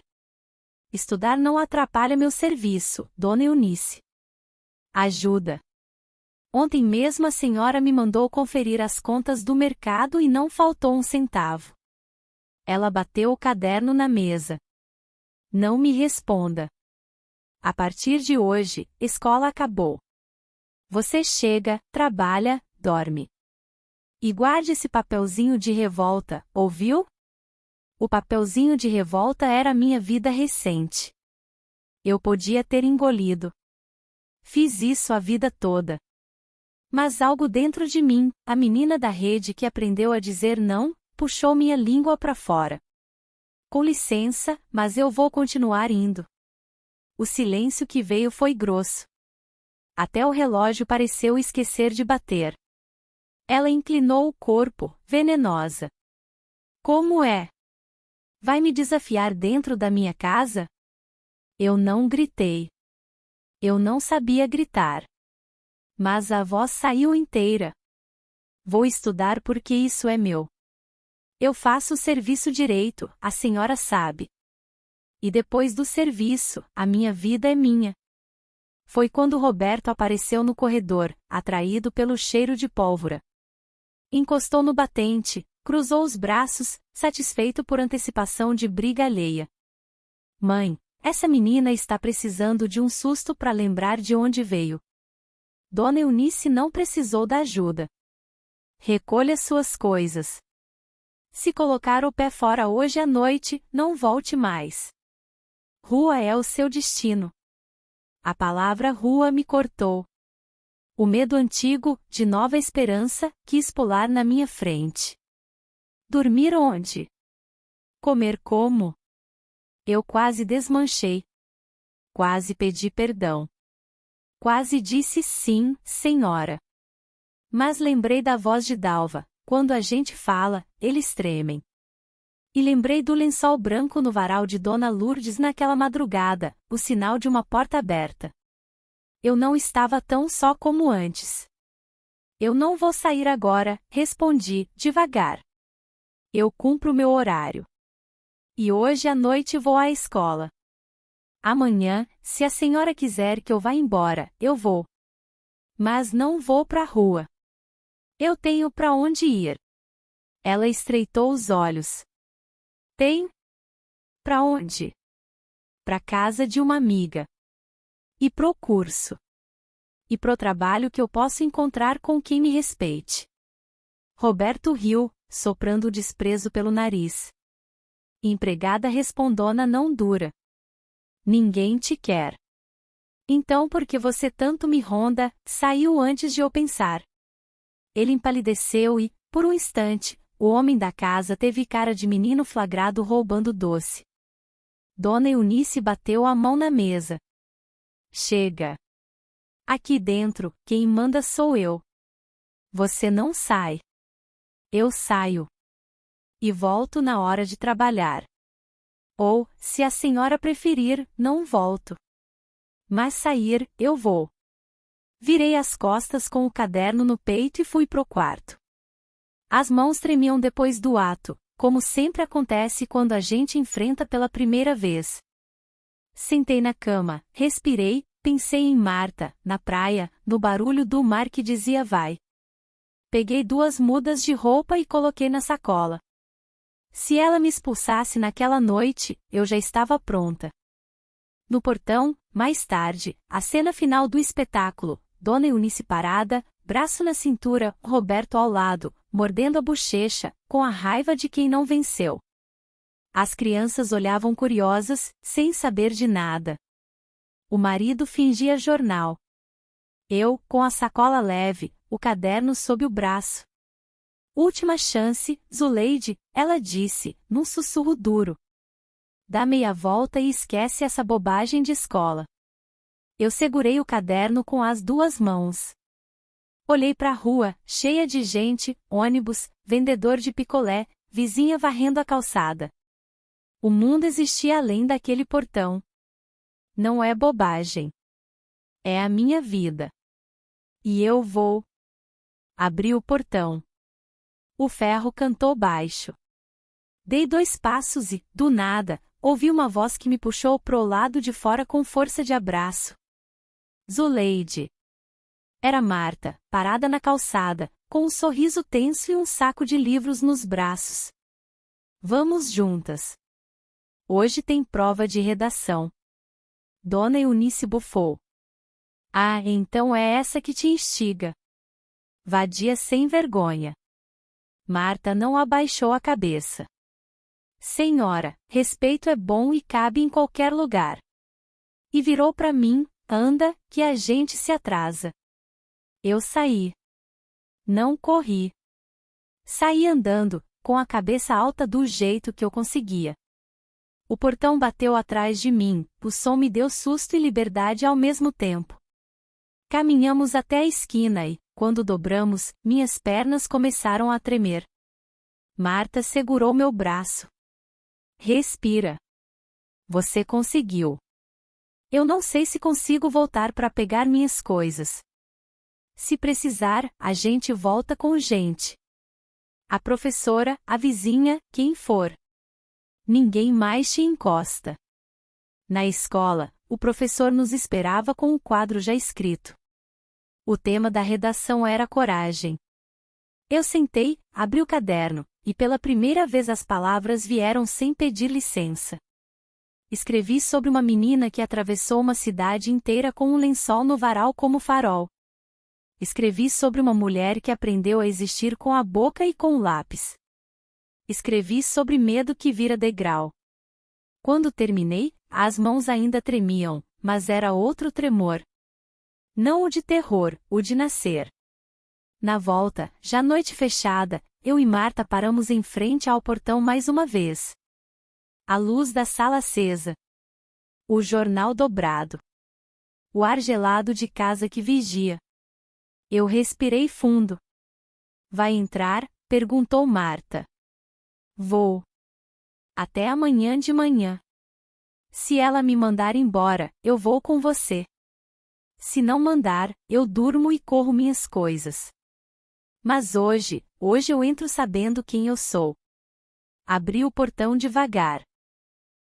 Estudar não atrapalha meu serviço, Dona Eunice. Ajuda. Ontem mesmo a senhora me mandou conferir as contas do mercado e não faltou um centavo. Ela bateu o caderno na mesa. Não me responda. A partir de hoje, escola acabou. Você chega, trabalha, dorme. E guarde esse papelzinho de revolta, ouviu? O papelzinho de revolta era a minha vida recente. Eu podia ter engolido. Fiz isso a vida toda. Mas algo dentro de mim, a menina da rede que aprendeu a dizer não, puxou minha língua para fora. Com licença, mas eu vou continuar indo. O silêncio que veio foi grosso. Até o relógio pareceu esquecer de bater. Ela inclinou o corpo, venenosa. Como é? Vai me desafiar dentro da minha casa? Eu não gritei. Eu não sabia gritar. Mas a voz saiu inteira. Vou estudar porque isso é meu. Eu faço o serviço direito, a senhora sabe. E depois do serviço, a minha vida é minha. Foi quando Roberto apareceu no corredor, atraído pelo cheiro de pólvora. Encostou no batente, cruzou os braços, satisfeito por antecipação de briga alheia. Mãe, essa menina está precisando de um susto para lembrar de onde veio. Dona Eunice não precisou da ajuda. Recolha suas coisas. Se colocar o pé fora hoje à noite, não volte mais. Rua é o seu destino. A palavra rua me cortou. O medo antigo, de nova esperança, quis pular na minha frente. Dormir onde? Comer como? Eu quase desmanchei. Quase pedi perdão. Quase disse sim, senhora. Mas lembrei da voz de Dalva, quando a gente fala, eles tremem. E lembrei do lençol branco no varal de Dona Lourdes naquela madrugada, o sinal de uma porta aberta. Eu não estava tão só como antes. Eu não vou sair agora, respondi, devagar. Eu cumpro meu horário. E hoje à noite vou à escola. Amanhã, se a senhora quiser que eu vá embora, eu vou. Mas não vou pra rua. Eu tenho pra onde ir. Ela estreitou os olhos. Tem? Pra onde? Pra casa de uma amiga. E pro curso. E pro trabalho que eu posso encontrar com quem me respeite. Roberto riu, soprando o desprezo pelo nariz. Empregada respondona não dura. Ninguém te quer. Então por que você tanto me ronda, saiu antes de eu pensar. Ele empalideceu e, por um instante, o homem da casa teve cara de menino flagrado roubando doce. Dona Eunice bateu a mão na mesa. Chega. Aqui dentro, quem manda sou eu. Você não sai. Eu saio. E volto na hora de trabalhar. Ou, se a senhora preferir, não volto. Mas sair, eu vou. Virei as costas com o caderno no peito e fui pro quarto. As mãos tremiam depois do ato, como sempre acontece quando a gente enfrenta pela primeira vez. Sentei na cama, respirei, pensei em Marta, na praia, no barulho do mar que dizia vai. Peguei 2 mudas de roupa e coloquei na sacola. Se ela me expulsasse naquela noite, eu já estava pronta. No portão, mais tarde, a cena final do espetáculo, Dona Eunice parada, braço na cintura, Roberto ao lado, mordendo a bochecha, com a raiva de quem não venceu. As crianças olhavam curiosas, sem saber de nada. O marido fingia jornal. Eu, com a sacola leve, o caderno sob o braço. Última chance, Zuleide, ela disse, num sussurro duro. Dá meia volta e esquece essa bobagem de escola. Eu segurei o caderno com as 2 mãos. Olhei para a rua, cheia de gente, ônibus, vendedor de picolé, vizinha varrendo a calçada. O mundo existia além daquele portão. Não é bobagem. É a minha vida. E eu vou. Abri o portão. O ferro cantou baixo. Dei 2 passos e, do nada, ouvi uma voz que me puxou pro lado de fora com força de abraço. Zuleide. Era Marta, parada na calçada, com um sorriso tenso e um saco de livros nos braços. Vamos juntas. Hoje tem prova de redação. Dona Eunice bufou. Ah, então é essa que te instiga. Vadia sem vergonha. Marta não abaixou a cabeça. Senhora, respeito é bom e cabe em qualquer lugar. E virou para mim, anda, que a gente se atrasa. Eu saí. Não corri. Saí andando, com a cabeça alta do jeito que eu conseguia. O portão bateu atrás de mim, o som me deu susto e liberdade ao mesmo tempo. Caminhamos até a esquina e, quando dobramos, minhas pernas começaram a tremer. Marta segurou meu braço. Respira. Você conseguiu. Eu não sei se consigo voltar para pegar minhas coisas. Se precisar, a gente volta com gente. A professora, a vizinha, quem for. Ninguém mais te encosta. Na escola, o professor nos esperava com o quadro já escrito. O tema da redação era coragem. Eu sentei, abri o caderno, e pela primeira vez as palavras vieram sem pedir licença. Escrevi sobre uma menina que atravessou uma cidade inteira com um lençol no varal como farol. Escrevi sobre uma mulher que aprendeu a existir com a boca e com o lápis. Escrevi sobre medo que vira degrau. Quando terminei, as mãos ainda tremiam, mas era outro tremor. Não o de terror, o de nascer. Na volta, já noite fechada, eu e Marta paramos em frente ao portão mais uma vez. A luz da sala acesa. O jornal dobrado. O ar gelado de casa que vigia. Eu respirei fundo. Vai entrar? Perguntou Marta. Vou. Até amanhã de manhã. Se ela me mandar embora, eu vou com você. Se não mandar, eu durmo e corro minhas coisas. Mas hoje eu entro sabendo quem eu sou. Abri o portão devagar.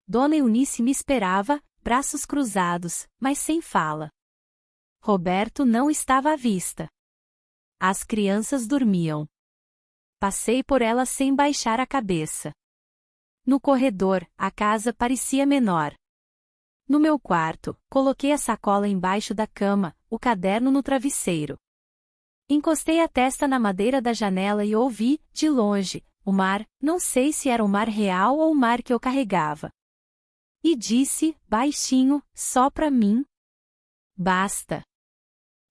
Dona Eunice me esperava, braços cruzados, mas sem fala. Roberto não estava à vista. As crianças dormiam. Passei por elas sem baixar a cabeça. No corredor, a casa parecia menor. No meu quarto, coloquei a sacola embaixo da cama, o caderno no travesseiro. Encostei a testa na madeira da janela e ouvi, de longe, o mar, não sei se era o mar real ou o mar que eu carregava. E disse, baixinho, só pra mim. Basta.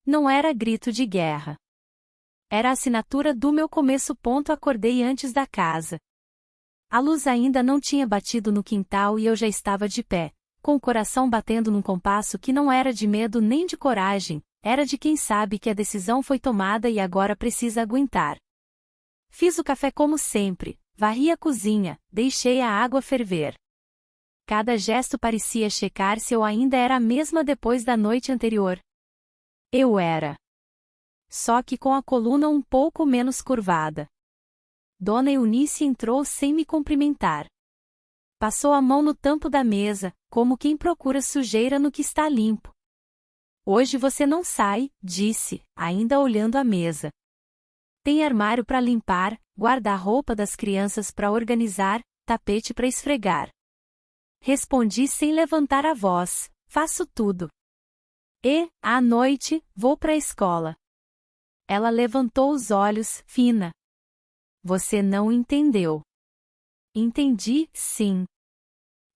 Não era grito de guerra. Era a assinatura do meu começo. Acordei antes da casa. A luz ainda não tinha batido no quintal e eu já estava de pé, com o coração batendo num compasso que não era de medo nem de coragem, era de quem sabe que a decisão foi tomada e agora precisa aguentar. Fiz o café como sempre, varri a cozinha, deixei a água ferver. Cada gesto parecia checar se eu ainda era a mesma depois da noite anterior. Eu era. Só que com a coluna um pouco menos curvada. Dona Eunice entrou sem me cumprimentar. Passou a mão no tampo da mesa, como quem procura sujeira no que está limpo. Hoje você não sai, disse, ainda olhando a mesa. Tem armário para limpar, guarda-roupa das crianças para organizar, tapete para esfregar. Respondi sem levantar a voz, faço tudo. E, à noite, vou para a escola. Ela levantou os olhos, fina. Você não entendeu. Entendi, sim.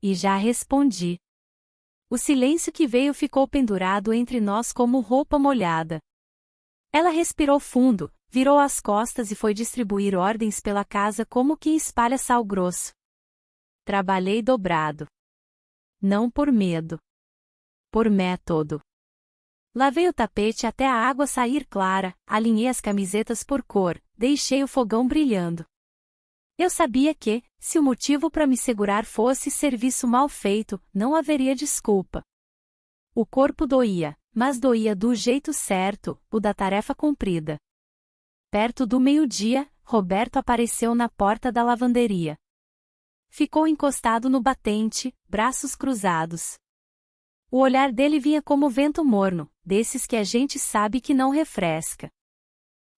E já respondi. O silêncio que veio ficou pendurado entre nós como roupa molhada. Ela respirou fundo, virou as costas e foi distribuir ordens pela casa como quem espalha sal grosso. Trabalhei dobrado. Não por medo. Por método. Lavei o tapete até a água sair clara, alinhei as camisetas por cor, deixei o fogão brilhando. Eu sabia que, se o motivo para me segurar fosse serviço mal feito, não haveria desculpa. O corpo doía, mas doía do jeito certo, o da tarefa cumprida. Perto do meio-dia, Roberto apareceu na porta da lavanderia. Ficou encostado no batente, braços cruzados. O olhar dele vinha como vento morno, desses que a gente sabe que não refresca.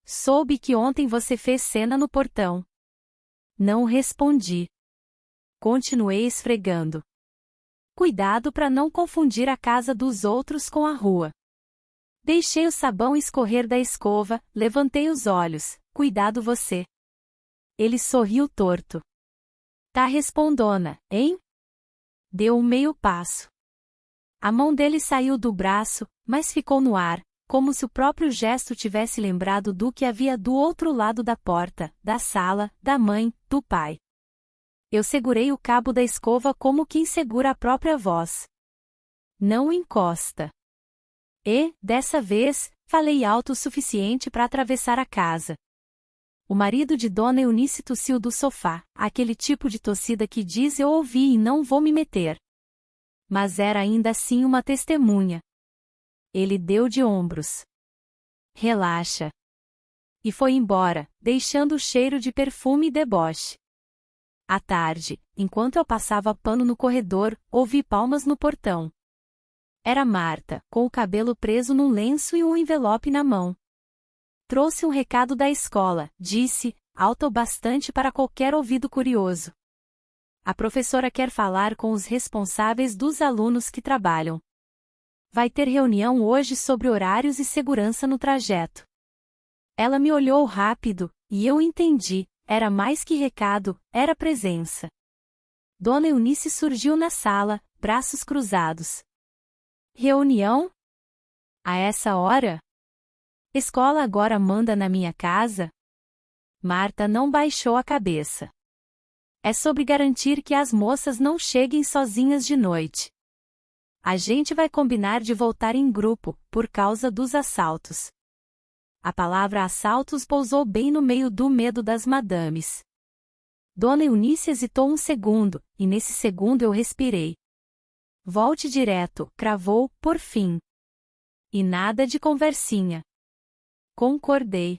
Soube que ontem você fez cena no portão. Não respondi. Continuei esfregando. Cuidado para não confundir a casa dos outros com a rua. Deixei o sabão escorrer da escova, levantei os olhos. Cuidado você. Ele sorriu torto. Tá respondona, hein? Deu um meio passo. A mão dele saiu do braço, mas ficou no ar, como se o próprio gesto tivesse lembrado do que havia do outro lado da porta, da sala, da mãe, do pai. Eu segurei o cabo da escova como quem segura a própria voz. Não encosta. E, dessa vez, falei alto o suficiente para atravessar a casa. O marido de Dona Eunice tossiu do sofá, aquele tipo de tossida que diz eu ouvi e não vou me meter. Mas era ainda assim uma testemunha. Ele deu de ombros. Relaxa. E foi embora, deixando o cheiro de perfume e deboche. À tarde, enquanto eu passava pano no corredor, ouvi palmas no portão. Era Marta, com o cabelo preso num lenço e um envelope na mão. Trouxe um recado da escola, disse, alta o bastante para qualquer ouvido curioso. A professora quer falar com os responsáveis dos alunos que trabalham. Vai ter reunião hoje sobre horários e segurança no trajeto. Ela me olhou rápido, e eu entendi, era mais que recado, era presença. Dona Eunice surgiu na sala, braços cruzados. Reunião? A essa hora? Escola agora manda na minha casa? Marta não baixou a cabeça. É sobre garantir que as moças não cheguem sozinhas de noite. A gente vai combinar de voltar em grupo, por causa dos assaltos. A palavra assaltos pousou bem no meio do medo das madames. Dona Eunice hesitou um segundo, e nesse segundo eu respirei. Volte direto, cravou, por fim. E nada de conversinha. Concordei.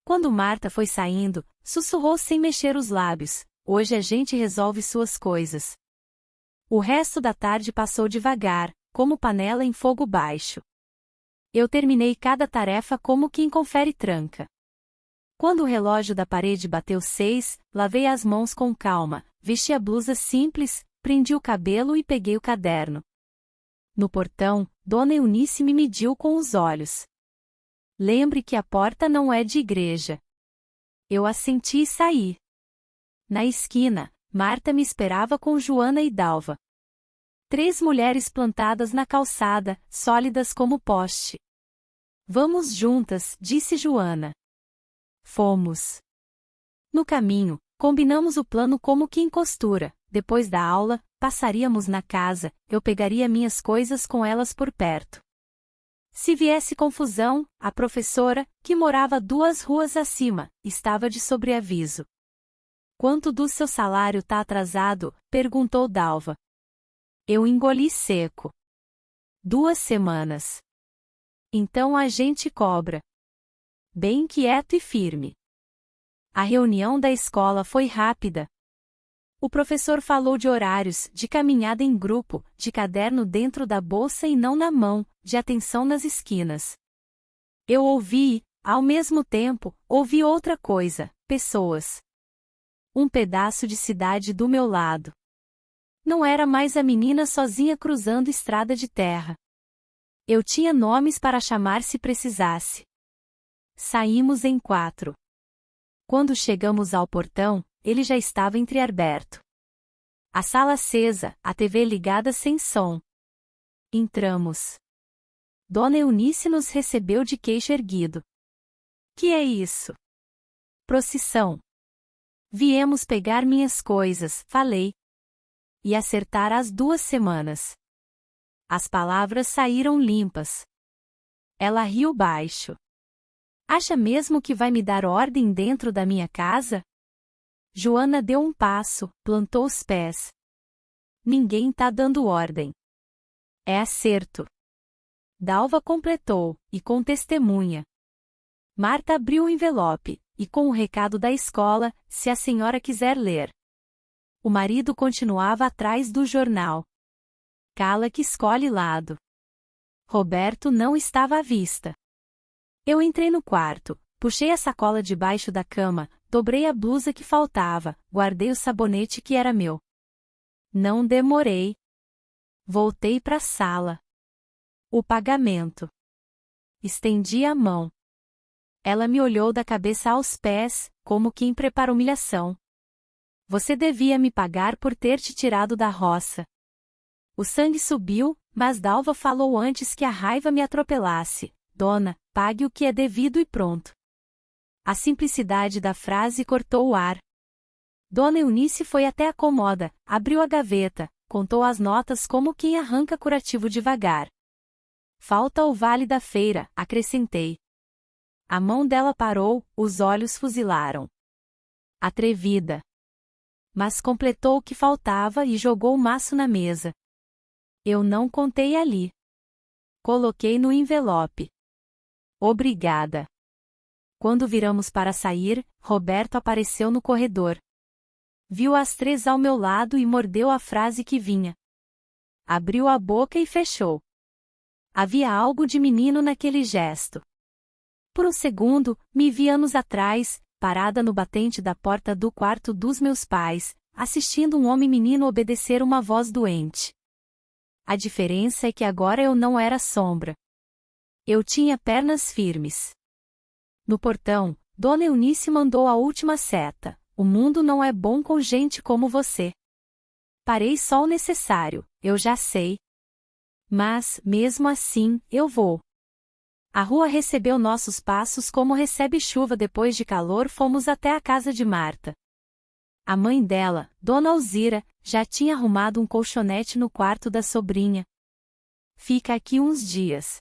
Quando Marta foi saindo, sussurrou sem mexer os lábios, hoje a gente resolve suas coisas. O resto da tarde passou devagar, como panela em fogo baixo. Eu terminei cada tarefa como quem confere tranca. Quando o relógio da parede bateu 6, lavei as mãos com calma, vesti a blusa simples, prendi o cabelo e peguei o caderno. No portão, Dona Eunice me mediu com os olhos. Lembre que a porta não é de igreja. Eu assenti e saí. Na esquina, Marta me esperava com Joana e Dalva. 3 mulheres plantadas na calçada, sólidas como poste. Vamos juntas, disse Joana. Fomos. No caminho, combinamos o plano como que em costura. Depois da aula, passaríamos na casa, eu pegaria minhas coisas com elas por perto. Se viesse confusão, a professora, que morava 2 ruas acima, estava de sobreaviso. Quanto do seu salário tá atrasado? Perguntou Dalva. Eu engoli seco. 2 semanas. Então a gente cobra. Bem quieto e firme. A reunião da escola foi rápida. O professor falou de horários, de caminhada em grupo, de caderno dentro da bolsa e não na mão, de atenção nas esquinas. Eu ouvi, ao mesmo tempo, ouvi outra coisa, pessoas. Um pedaço de cidade do meu lado. Não era mais a menina sozinha cruzando estrada de terra. Eu tinha nomes para chamar se precisasse. Saímos em 4. Quando chegamos ao portão, ele já estava entreaberto. A sala acesa, a TV ligada sem som. Entramos. Dona Eunice nos recebeu de queixo erguido. Que é isso? Procissão. Viemos pegar minhas coisas, falei. E acertar as 2 semanas. As palavras saíram limpas. Ela riu baixo. Acha mesmo que vai me dar ordem dentro da minha casa? Joana deu um passo, plantou os pés. Ninguém tá dando ordem. É acerto. Dalva completou, e com testemunha. Marta abriu o envelope, e com o recado da escola, se a senhora quiser ler. O marido continuava atrás do jornal. Cala que escolhe lado. Roberto não estava à vista. Eu entrei no quarto, puxei a sacola debaixo da cama, dobrei a blusa que faltava, guardei o sabonete que era meu. Não demorei. Voltei para a sala. O pagamento. Estendi a mão. Ela me olhou da cabeça aos pés, como quem prepara humilhação. Você devia me pagar por ter te tirado da roça. O sangue subiu, mas Dalva falou antes que a raiva me atropelasse. Dona, pague o que é devido e pronto. A simplicidade da frase cortou o ar. Dona Eunice foi até a cômoda, abriu a gaveta, contou as notas como quem arranca curativo devagar. Falta o vale da feira, acrescentei. A mão dela parou, os olhos fuzilaram. Atrevida. Mas completou o que faltava e jogou o maço na mesa. Eu não contei ali. Coloquei no envelope. Obrigada. Quando viramos para sair, Roberto apareceu no corredor. Viu as três ao meu lado e mordeu a frase que vinha. Abriu a boca e fechou. Havia algo de menino naquele gesto. Por um segundo, me vi anos atrás, parada no batente da porta do quarto dos meus pais, assistindo um homem menino obedecer uma voz doente. A diferença é que agora eu não era sombra. Eu tinha pernas firmes. No portão, Dona Eunice mandou a última seta: o mundo não é bom com gente como você. Parei só o necessário, eu já sei. Mas, mesmo assim, eu vou. A rua recebeu nossos passos como recebe chuva depois de calor. Fomos até a casa de Marta. A mãe dela, Dona Alzira, já tinha arrumado um colchonete no quarto da sobrinha. Fica aqui uns dias.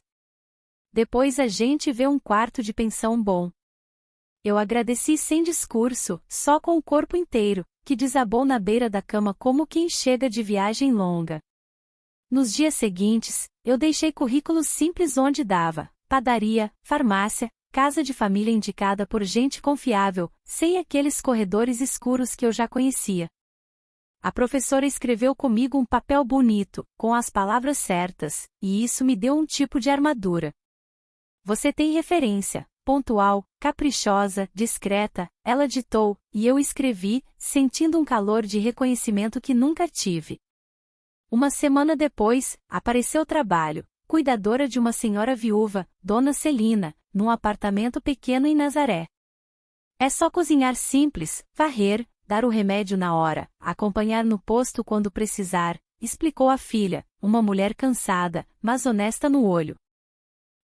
Depois a gente vê um quarto de pensão bom. Eu agradeci sem discurso, só com o corpo inteiro, que desabou na beira da cama como quem chega de viagem longa. Nos dias seguintes, eu deixei currículos simples onde dava: padaria, farmácia, casa de família indicada por gente confiável, sem aqueles corredores escuros que eu já conhecia. A professora escreveu comigo um papel bonito, com as palavras certas, e isso me deu um tipo de armadura. Você tem referência, pontual, caprichosa, discreta, ela ditou, e eu escrevi, sentindo um calor de reconhecimento que nunca tive. Uma semana depois, apareceu trabalho: cuidadora de uma senhora viúva, Dona Celina, num apartamento pequeno em Nazaré. É só cozinhar simples, varrer, dar o remédio na hora, acompanhar no posto quando precisar, explicou a filha, uma mulher cansada, mas honesta no olho.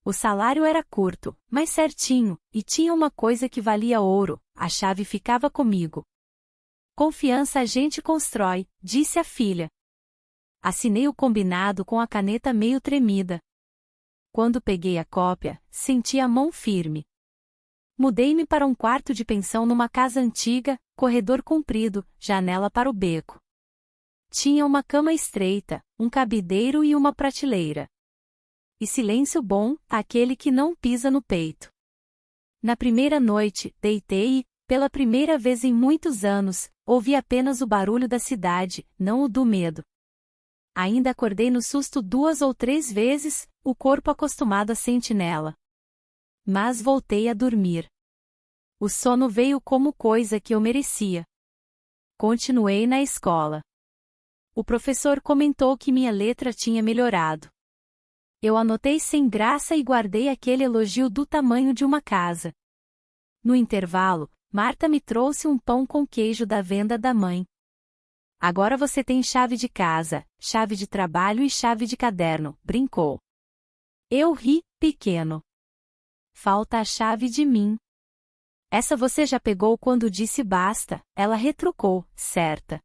O salário era curto, mas certinho, e tinha uma coisa que valia ouro: a chave ficava comigo. Confiança a gente constrói, disse a filha. Assinei o combinado com a caneta meio tremida. Quando peguei a cópia, senti a mão firme. Mudei-me para um quarto de pensão numa casa antiga, corredor comprido, janela para o beco. Tinha uma cama estreita, um cabideiro e uma prateleira. E silêncio bom, aquele que não pisa no peito. Na primeira noite, deitei e, pela primeira vez em muitos anos, ouvi apenas o barulho da cidade, não o do medo. Ainda acordei no susto 2 ou 3 vezes, o corpo acostumado à sentinela. Mas voltei a dormir. O sono veio como coisa que eu merecia. Continuei na escola. O professor comentou que minha letra tinha melhorado. Eu anotei sem graça e guardei aquele elogio do tamanho de uma casa. No intervalo, Marta me trouxe um pão com queijo da venda da mãe. Agora você tem chave de casa, chave de trabalho e chave de caderno, brincou. Eu ri, pequeno. Falta a chave de mim. Essa você já pegou quando disse basta, ela retrucou, certa.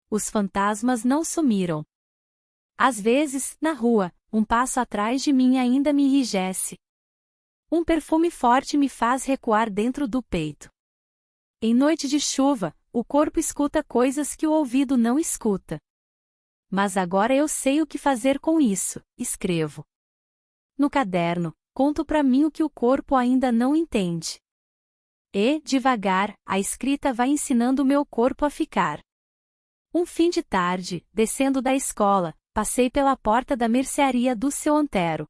Os fantasmas não sumiram. Às vezes, na rua, um passo atrás de mim ainda me enrijece. Um perfume forte me faz recuar dentro do peito. Em noite de chuva, o corpo escuta coisas que o ouvido não escuta. Mas agora eu sei o que fazer com isso, escrevo. No caderno, conto para mim o que o corpo ainda não entende. E, devagar, a escrita vai ensinando o meu corpo a ficar. Um fim de tarde, descendo da escola, passei pela porta da mercearia do seu Antero.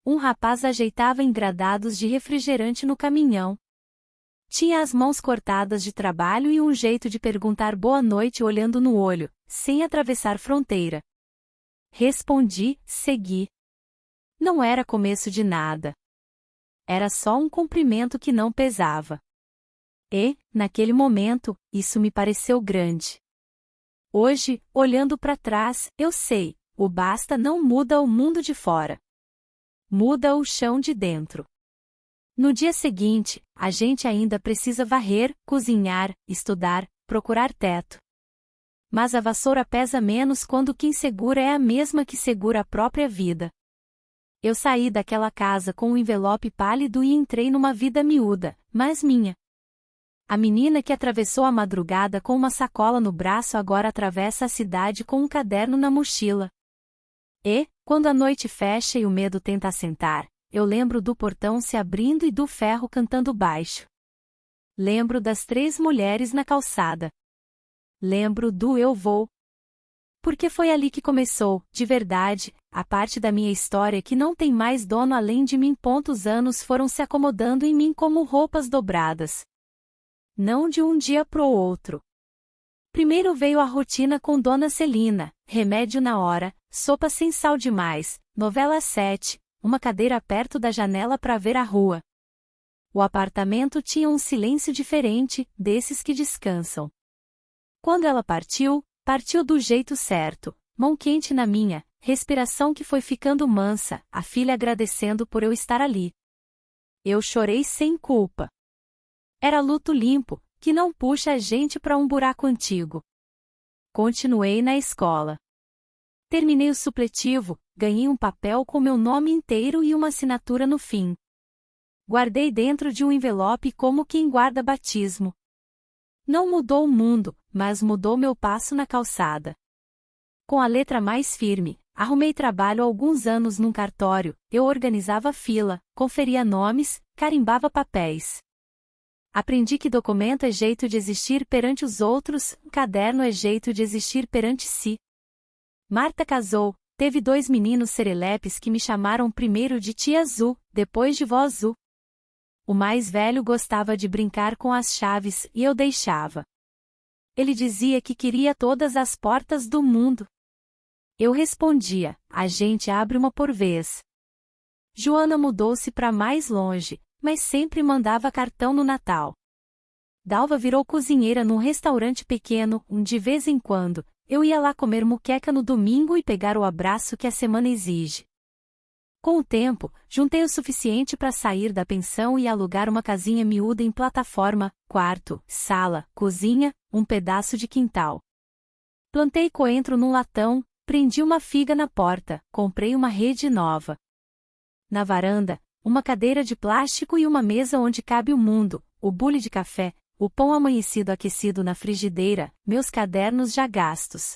Um rapaz ajeitava engradados de refrigerante no caminhão. Tinha as mãos cortadas de trabalho e um jeito de perguntar boa noite olhando no olho, sem atravessar fronteira. Respondi, segui. Não era começo de nada. Era só um cumprimento que não pesava. E, naquele momento, isso me pareceu grande. Hoje, olhando para trás, eu sei, o basta não muda o mundo de fora. Muda o chão de dentro. No dia seguinte, a gente ainda precisa varrer, cozinhar, estudar, procurar teto. Mas a vassoura pesa menos quando quem segura é a mesma que segura a própria vida. Eu saí daquela casa com um envelope pálido e entrei numa vida miúda, mas minha. A menina que atravessou a madrugada com uma sacola no braço agora atravessa a cidade com um caderno na mochila. E, quando a noite fecha e o medo tenta assentar, eu lembro do portão se abrindo e do ferro cantando baixo. Lembro das 3 mulheres na calçada. Lembro do eu vou. Porque foi ali que começou, de verdade, a parte da minha história que não tem mais dono além de mim. Os anos foram se acomodando em mim como roupas dobradas. Não de um dia pro outro. Primeiro veio a rotina com Dona Celina, remédio na hora, sopa sem sal demais, novela 7, uma cadeira perto da janela para ver a rua. O apartamento tinha um silêncio diferente, desses que descansam. Quando ela partiu do jeito certo, mão quente na minha, respiração que foi ficando mansa, a filha agradecendo por eu estar ali. Eu chorei sem culpa. Era luto limpo, que não puxa a gente para um buraco antigo. Continuei na escola. Terminei o supletivo, ganhei um papel com meu nome inteiro e uma assinatura no fim. Guardei dentro de um envelope como quem guarda batismo. Não mudou o mundo, mas mudou meu passo na calçada. Com a letra mais firme, arrumei trabalho há alguns anos num cartório, eu organizava fila, conferia nomes, carimbava papéis. Aprendi que documento é jeito de existir perante os outros, caderno é jeito de existir perante si. Marta casou, teve 2 meninos serelepes que me chamaram primeiro de tia Zu, depois de vó Zu. O mais velho gostava de brincar com as chaves e eu deixava. Ele dizia que queria todas as portas do mundo. Eu respondia, a gente abre uma por vez. Joana mudou-se para mais longe, mas sempre mandava cartão no Natal. Dalva virou cozinheira num restaurante pequeno, de vez em quando, eu ia lá comer muqueca no domingo e pegar o abraço que a semana exige. Com o tempo, juntei o suficiente para sair da pensão e alugar uma casinha miúda em plataforma, quarto, sala, cozinha, um pedaço de quintal. Plantei coentro num latão, prendi uma figa na porta, comprei uma rede nova. Na varanda, uma cadeira de plástico e uma mesa onde cabe o mundo, o bule de café, o pão amanhecido aquecido na frigideira, meus cadernos já gastos.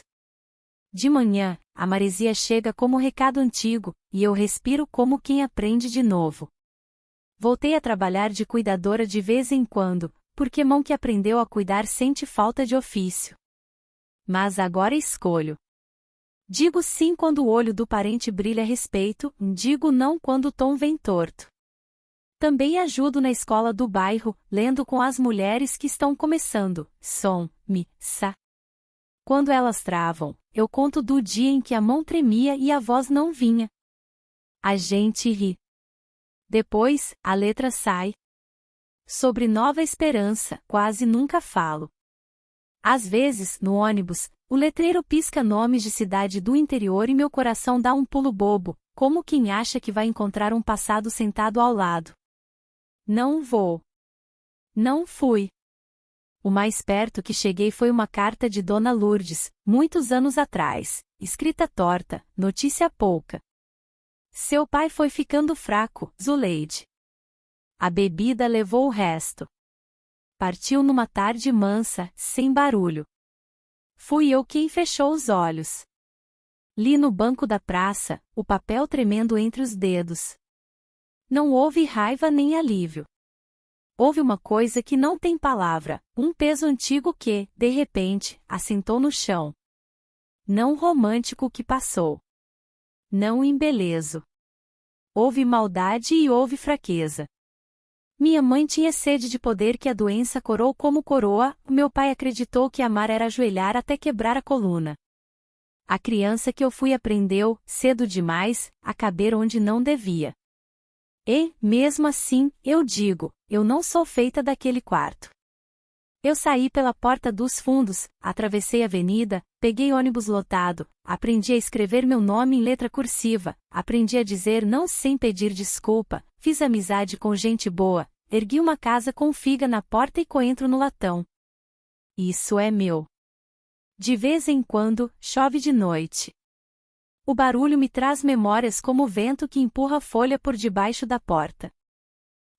De manhã, a maresia chega como recado antigo, e eu respiro como quem aprende de novo. Voltei a trabalhar de cuidadora de vez em quando, porque mão que aprendeu a cuidar sente falta de ofício. Mas agora escolho. Digo sim quando o olho do parente brilha a respeito, digo não quando o tom vem torto. Também ajudo na escola do bairro, lendo com as mulheres que estão começando, sa. Quando elas travam, eu conto do dia em que a mão tremia e a voz não vinha. A gente ri. Depois, a letra sai. Sobre Nova Esperança, quase nunca falo. Às vezes, no ônibus, o letreiro pisca nomes de cidade do interior e meu coração dá um pulo bobo, como quem acha que vai encontrar um passado sentado ao lado. Não vou. Não fui. O mais perto que cheguei foi uma carta de Dona Lourdes, muitos anos atrás, escrita torta, notícia pouca. Seu pai foi ficando fraco, Zuleide. A bebida levou o resto. Partiu numa tarde mansa, sem barulho. Fui eu quem fechou os olhos. Li no banco da praça, o papel tremendo entre os dedos. Não houve raiva nem alívio. Houve uma coisa que não tem palavra, um peso antigo que, de repente, assentou no chão. Não romântico que passou. Não embelezo. Houve maldade e houve fraqueza. Minha mãe tinha sede de poder que a doença corou como coroa, meu pai acreditou que amar era ajoelhar até quebrar a coluna. A criança que eu fui aprendeu, cedo demais, a caber onde não devia. E, mesmo assim, eu digo, eu não sou feita daquele quarto. Eu saí pela porta dos fundos, atravessei a avenida, peguei ônibus lotado, aprendi a escrever meu nome em letra cursiva, aprendi a dizer não sem pedir desculpa, fiz amizade com gente boa, ergui uma casa com figa na porta e coentro no latão. Isso é meu. De vez em quando, chove de noite. O barulho me traz memórias como o vento que empurra folha por debaixo da porta.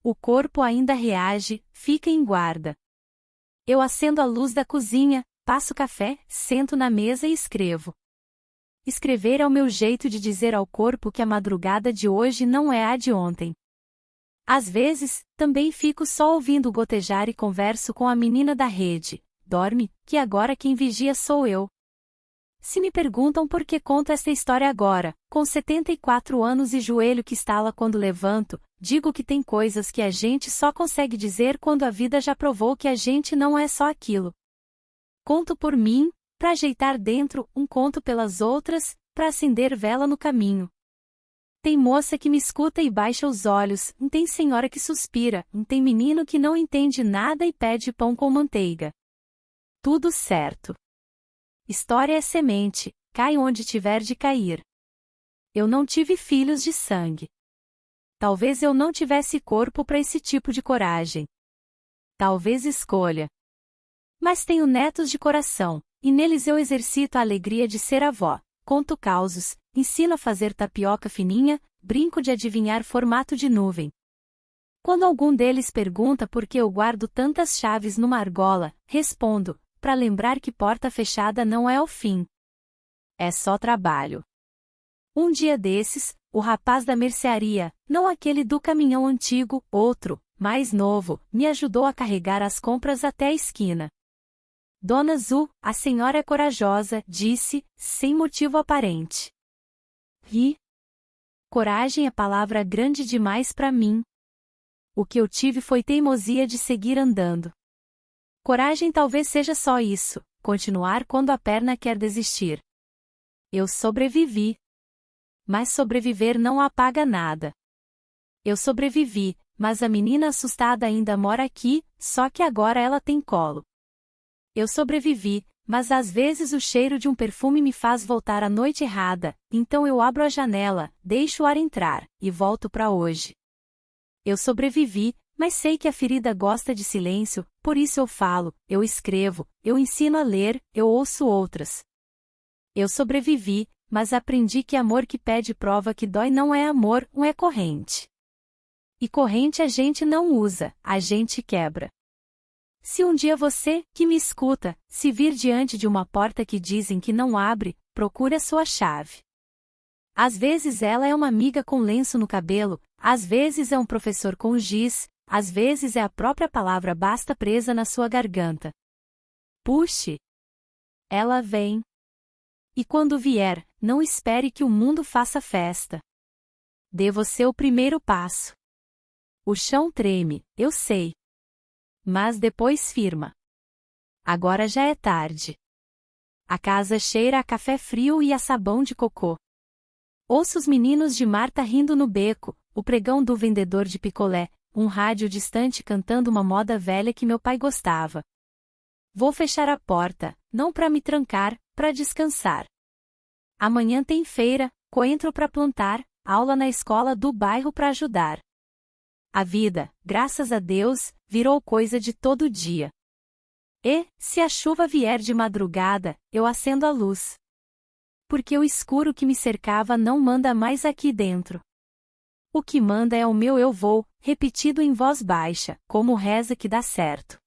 O corpo ainda reage, fica em guarda. Eu acendo a luz da cozinha, passo café, sento na mesa e escrevo. Escrever é o meu jeito de dizer ao corpo que a madrugada de hoje não é a de ontem. Às vezes, também fico só ouvindo gotejar e converso com a menina da rede. Dorme, que agora quem vigia sou eu. Se me perguntam por que conto esta história agora, com 74 anos e joelho que estala quando levanto, digo que tem coisas que a gente só consegue dizer quando a vida já provou que a gente não é só aquilo. Conto por mim, para ajeitar dentro, conto pelas outras, para acender vela no caminho. Tem moça que me escuta e baixa os olhos, tem senhora que suspira, tem menino que não entende nada e pede pão com manteiga. Tudo certo. História é semente, cai onde tiver de cair. Eu não tive filhos de sangue. Talvez eu não tivesse corpo para esse tipo de coragem. Talvez escolha. Mas tenho netos de coração, e neles eu exercito a alegria de ser avó, conto causos, ensino a fazer tapioca fininha, brinco de adivinhar formato de nuvem. Quando algum deles pergunta por que eu guardo tantas chaves numa argola, respondo, para lembrar que porta fechada não é o fim. É só trabalho. Um dia desses, o rapaz da mercearia, não aquele do caminhão antigo, outro, mais novo, me ajudou a carregar as compras até a esquina. Dona Zu, a senhora é corajosa, disse, sem motivo aparente. Ri. Coragem é palavra grande demais para mim. O que eu tive foi teimosia de seguir andando. Coragem talvez seja só isso, continuar quando a perna quer desistir. Eu sobrevivi. Mas sobreviver não apaga nada. Eu sobrevivi, mas a menina assustada ainda mora aqui, só que agora ela tem colo. Eu sobrevivi, mas às vezes o cheiro de um perfume me faz voltar à noite errada, então eu abro a janela, deixo o ar entrar, e volto para hoje. Eu sobrevivi, mas sei que a ferida gosta de silêncio, por isso eu falo, eu escrevo, eu ensino a ler, eu ouço outras. Eu sobrevivi, mas aprendi que amor que pede prova que dói não é amor, é corrente. E corrente a gente não usa, a gente quebra. Se um dia você, que me escuta, se vir diante de uma porta que dizem que não abre, procure a sua chave. Às vezes ela é uma amiga com lenço no cabelo, às vezes é um professor com giz, às vezes é a própria palavra basta presa na sua garganta. Puxe! Ela vem. E quando vier, não espere que o mundo faça festa. Dê você o primeiro passo. O chão treme, eu sei. Mas depois firma. Agora já é tarde. A casa cheira a café frio e a sabão de cocô. Ouço os meninos de Marta rindo no beco, o pregão do vendedor de picolé, um rádio distante cantando uma moda velha que meu pai gostava. Vou fechar a porta, não para me trancar, para descansar. Amanhã tem feira, coentro para plantar, aula na escola do bairro para ajudar. A vida, graças a Deus, virou coisa de todo dia. E, se a chuva vier de madrugada, eu acendo a luz. Porque o escuro que me cercava não manda mais aqui dentro. O que manda é o meu eu vou, repetido em voz baixa, como reza que dá certo.